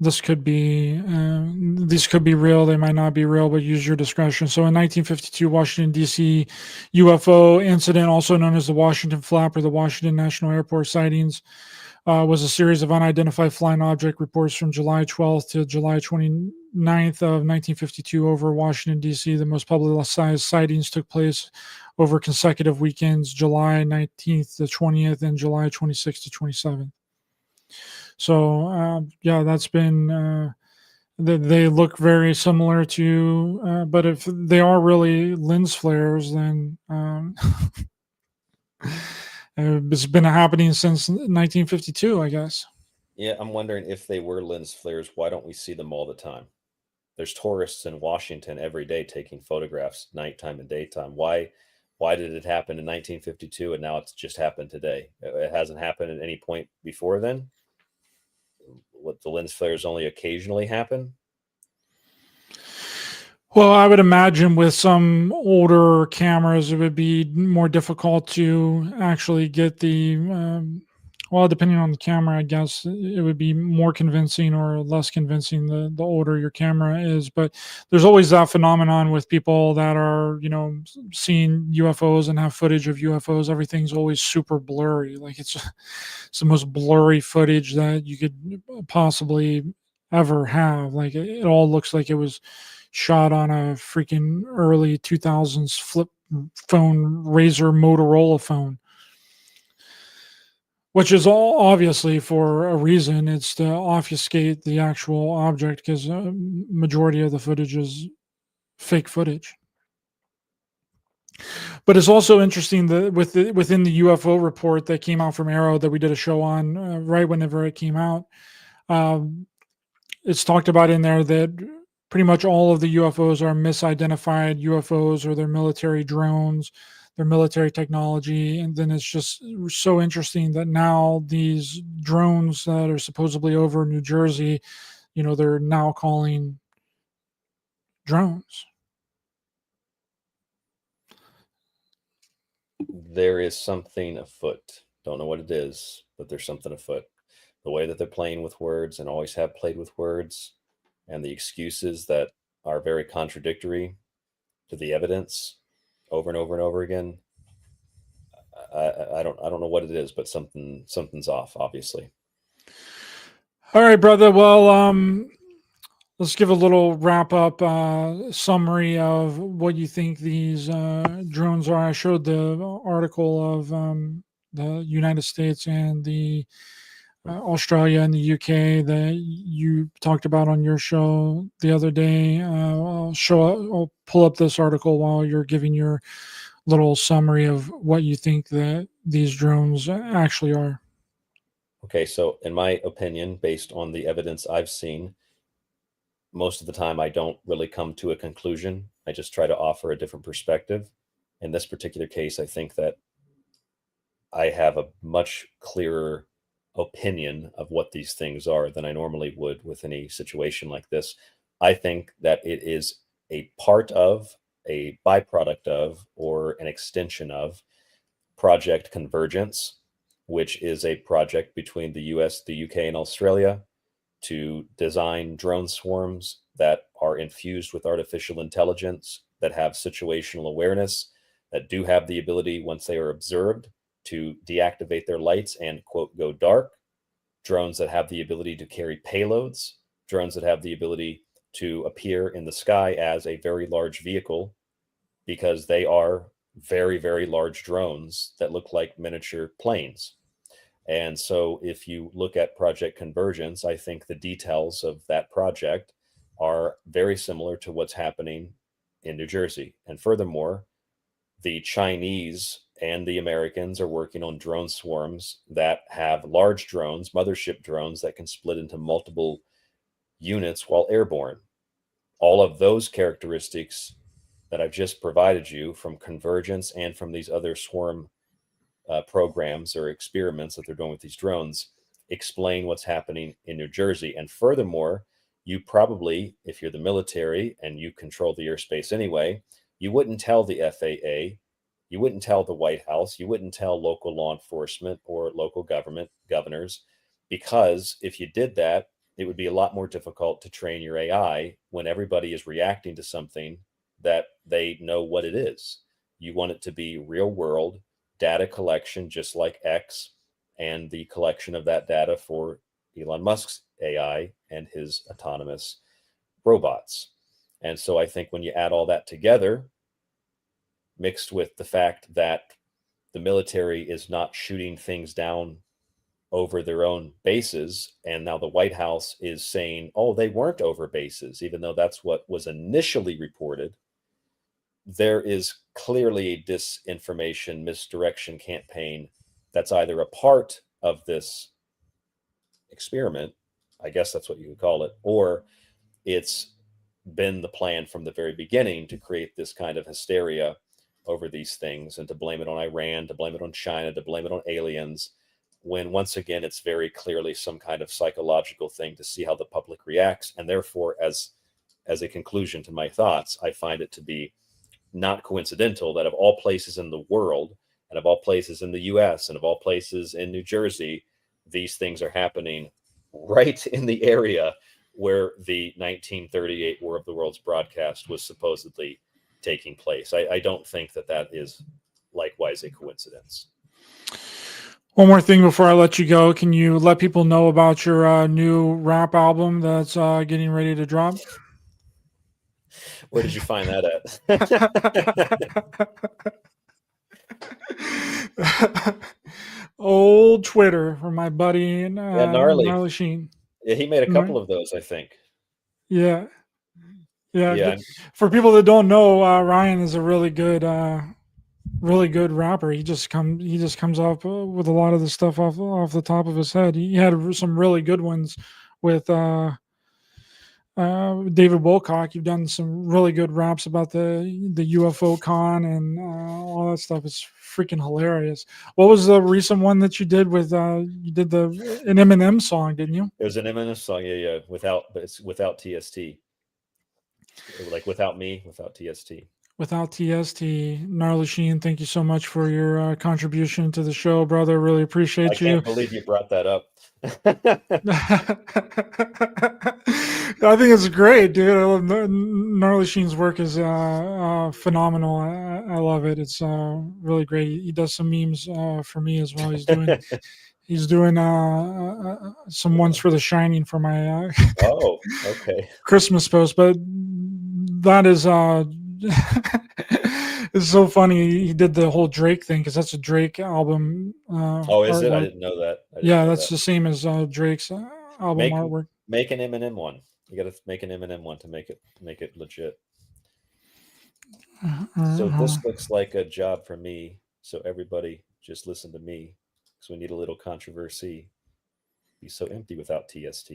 This could be, these could be real. They might not be real, but use your discretion. So in 1952, Washington, D.C. UFO incident, also known as the Washington Flap or the Washington National Airport sightings, was a series of unidentified flying object reports from July 12th to July 29th of 1952 over Washington, D.C. The most publicized sightings took place over consecutive weekends, July 19th to 20th and July 26th to 27th. So, yeah, that's been, they look very similar to, but if they are really lens flares, then it's been happening since 1952, I guess. Yeah, I'm wondering if they were lens flares, why don't we see them all the time? There's tourists in Washington every day taking photographs, nighttime and daytime. Why did it happen in 1952 and now it's just happened today? It hasn't happened at any point before then? What, the lens flares only occasionally happen? Well, I would imagine with some older cameras, it would be more difficult to actually get the, well, depending on the camera, I guess it would be more convincing or less convincing the older your camera is. But there's always that phenomenon with people that are, you know, seeing UFOs and have footage of UFOs. Everything's always super blurry. Like it's the most blurry footage that you could possibly ever have. Like it all looks like it was shot on a freaking early 2000s flip phone, Razor Motorola phone, which is all obviously for a reason. It's to obfuscate the actual object, because majority of the footage is fake footage. But it's also interesting that within the UFO report that came out from Arrow that we did a show on right whenever it came out, it's talked about in there that pretty much all of the UFOs are misidentified UFOs, or they're military drones, their military technology. And then it's just so interesting that now these drones that are supposedly over New Jersey, you know, they're now calling drones. There is something afoot. Don't know what it is, but there's something afoot. The way that they're playing with words and always have played with words, and the excuses that are very contradictory to the evidence over and over and over again. I don't know what it is, but something's off, obviously. All right, brother. Well, let's give a little wrap up summary of what you think these drones are. I showed the article of the United States and the Australia and the UK that you talked about on your show the other day. I'll pull up this article while you're giving your little summary of what you think that these drones actually are. Okay, so in my opinion, based on the evidence I've seen, most of the time I don't really come to a conclusion. I just try to offer a different perspective. In this particular case, I think that I have a much clearer opinion of what these things are than I normally would with any situation like this. I think that it is a part of, a byproduct of, or an extension of Project Convergence, which is a project between the US, the UK, and Australia to design drone swarms that are infused with artificial intelligence, that have situational awareness, that do have the ability, once they are observed, to deactivate their lights and, quote, go dark. Drones that have the ability to carry payloads, drones that have the ability to appear in the sky as a very large vehicle, because they are very, very large drones that look like miniature planes. And so if you look at Project Convergence, I think the details of that project are very similar to what's happening in New Jersey. And furthermore, the Chinese and the Americans are working on drone swarms that have large drones, mothership drones, that can split into multiple units while airborne. All of those characteristics that I've just provided you from Convergence and from these other swarm programs or experiments that they're doing with these drones explain what's happening in New Jersey. And furthermore, you probably, if you're the military and you control the airspace anyway, you wouldn't tell the FAA, you wouldn't tell the White House, you wouldn't tell local law enforcement or local government governors, because if you did that, it would be a lot more difficult to train your AI when everybody is reacting to something that they know what it is. You want it to be real world data collection, just like X, and the collection of that data for Elon Musk's AI and his autonomous robots. And so I think when you add all that together, mixed with the fact that the military is not shooting things down over their own bases, and now the White House is saying, oh, they weren't over bases, even though that's what was initially reported, there is clearly a disinformation, misdirection campaign that's either a part of this experiment, I guess that's what you would call it, or it's been the plan from the very beginning to create this kind of hysteria over these things and to blame it on Iran, to blame it on China, to blame it on aliens, when once again, it's very clearly some kind of psychological thing to see how the public reacts. And therefore, as a conclusion to my thoughts, I find it to be not coincidental that of all places in the world, and of all places in the US, and of all places in New Jersey, these things are happening right in the area where the 1938 War of the Worlds broadcast was supposedly taking place. I don't think that that is likewise a coincidence. One more thing before I let you go. Can you let people know about your new rap album that's getting ready to drop? Where did you find that at? Old Twitter from my buddy Gnarly Sheen. Yeah, he made a couple of those, I think. Yeah. For people that don't know, Ryan is a really good rapper. He just comes up with a lot of the stuff off the top of his head. He had some really good ones with David Wilcock. You've done some really good raps about the UFO con and all that stuff. It's freaking hilarious. What was the recent one that you did with you did an Eminem song, didn't you? It was an Eminem song, yeah, but it's without TST. Like without me, without TST. Without TST. Gnarly Sheen, thank you so much for your contribution to the show, brother. Really appreciate you. I can't believe you brought that up. I think it's great, dude. Gnarly Sheen's work is phenomenal. I love it. It's really great. He does some memes for me as well. He's doing some ones for The Shining for my Christmas post. But that is it's so funny. He did the whole Drake thing because that's a Drake album. Is it? I didn't know that. That's the same as Drake's album artwork. Make an Eminem one. You got to make an Eminem one to make it legit. So this looks like a job for me. So everybody just listen to me, because we need a little controversy. Be so empty without TST.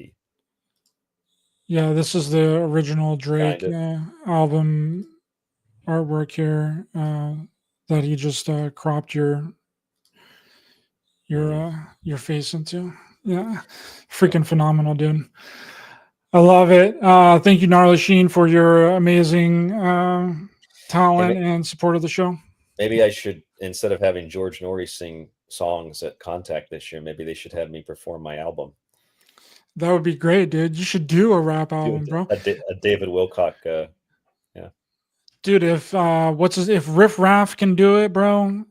Yeah, this is the original Drake album artwork here that he just cropped your face into. Yeah, freaking phenomenal, dude. I love it. Thank you, Gnarly Sheen, for your amazing talent and support of the show. Maybe I should instead of having George Norrie sing songs at Contact this year, maybe they should have me perform my album. That would be great, dude. You should do a rap album, bro. A David Wilcock. Yeah, dude. If if Riff Raff can do it, bro,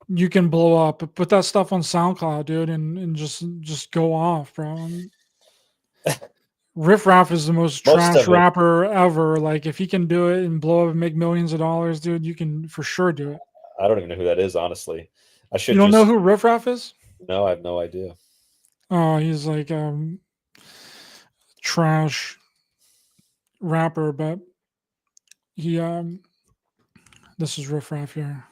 you can blow up. Put that stuff on SoundCloud, dude, and just go off, bro. Riff Raff is the most trash rapper ever. Like, if he can do it and blow up and make millions of dollars, dude, you can for sure do it. I don't even know who that is, honestly. I should. You don't know who Riff Raff is? No, I have no idea. Oh, he's like trash rapper, but he this is Riff Raff here.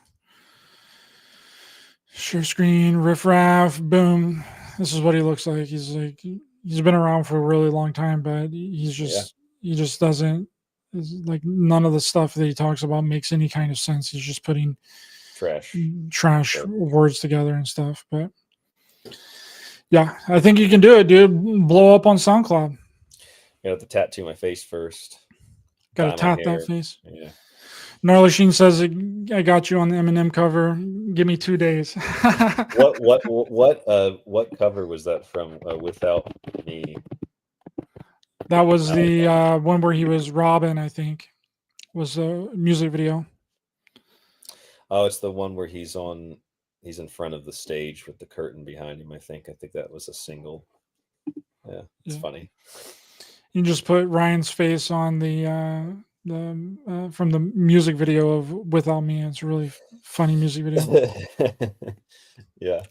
Share screen, Riff Raff, boom. This is what he looks like. He's been around for a really long time, but he just doesn't, like, none of the stuff that he talks about makes any kind of sense. He's just putting trash words together and stuff. But yeah, I think you can do it, dude. Blow up on SoundCloud. I have to tattoo my face first. Got to tat that face. Yeah. Gnarly Sheen says, I got you on the Eminem cover. Give me 2 days. What cover was that from? Without Me. That was the one where he was Robin, I think. Was a music video. Oh, it's the one where he's in front of the stage with the curtain behind him, I think. I think that was a single. Yeah, it's funny. You can just put Ryan's face on the from the music video of Without Me. It's a really funny music video. Yeah.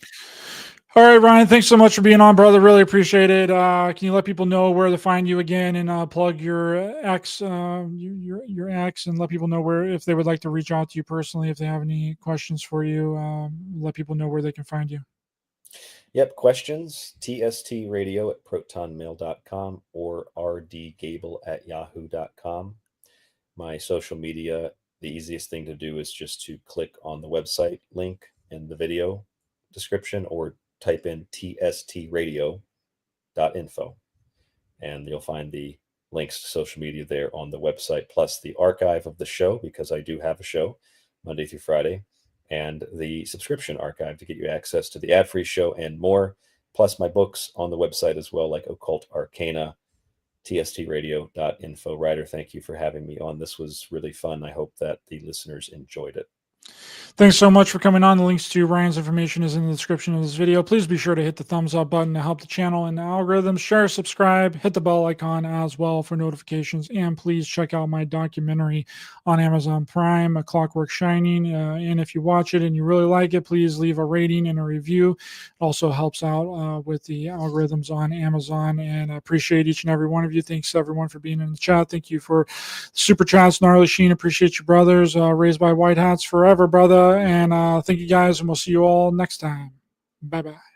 All right, Ryan, thanks so much for being on, brother. Really appreciate it. Can you let people know where to find you again, and plug your X, your X, and let people know where, if they would like to reach out to you personally, if they have any questions for you, let people know where they can find you. Yep, questions, tstradio@protonmail.com or rdgable@yahoo.com. My social media, the easiest thing to do is just to click on the website link in the video description or type in tstradio.info, and you'll find the links to social media there on the website, plus the archive of the show, because I do have a show Monday through Friday, and the subscription archive to get you access to the ad-free show and more, plus my books on the website as well, like Occult Arcana, tstradio.info. Ryder, thank you for having me on. This was really fun. I hope that the listeners enjoyed it. Thanks so much for coming on. The links to Ryan's information is in the description of this video. Please be sure to hit the thumbs up button to help the channel and the algorithm. Share, subscribe, hit the bell icon as well for notifications. And please check out my documentary on Amazon Prime, A Clockwork Shining. And if you watch it and you really like it, please leave a rating and a review. It also helps out with the algorithms on Amazon. And I appreciate each and every one of you. Thanks everyone for being in the chat. Thank you for super chats. Gnarly Sheen, appreciate you, brothers. Raised by White Hats forever, brother. And thank you guys, and we'll see you all next time. Bye-bye.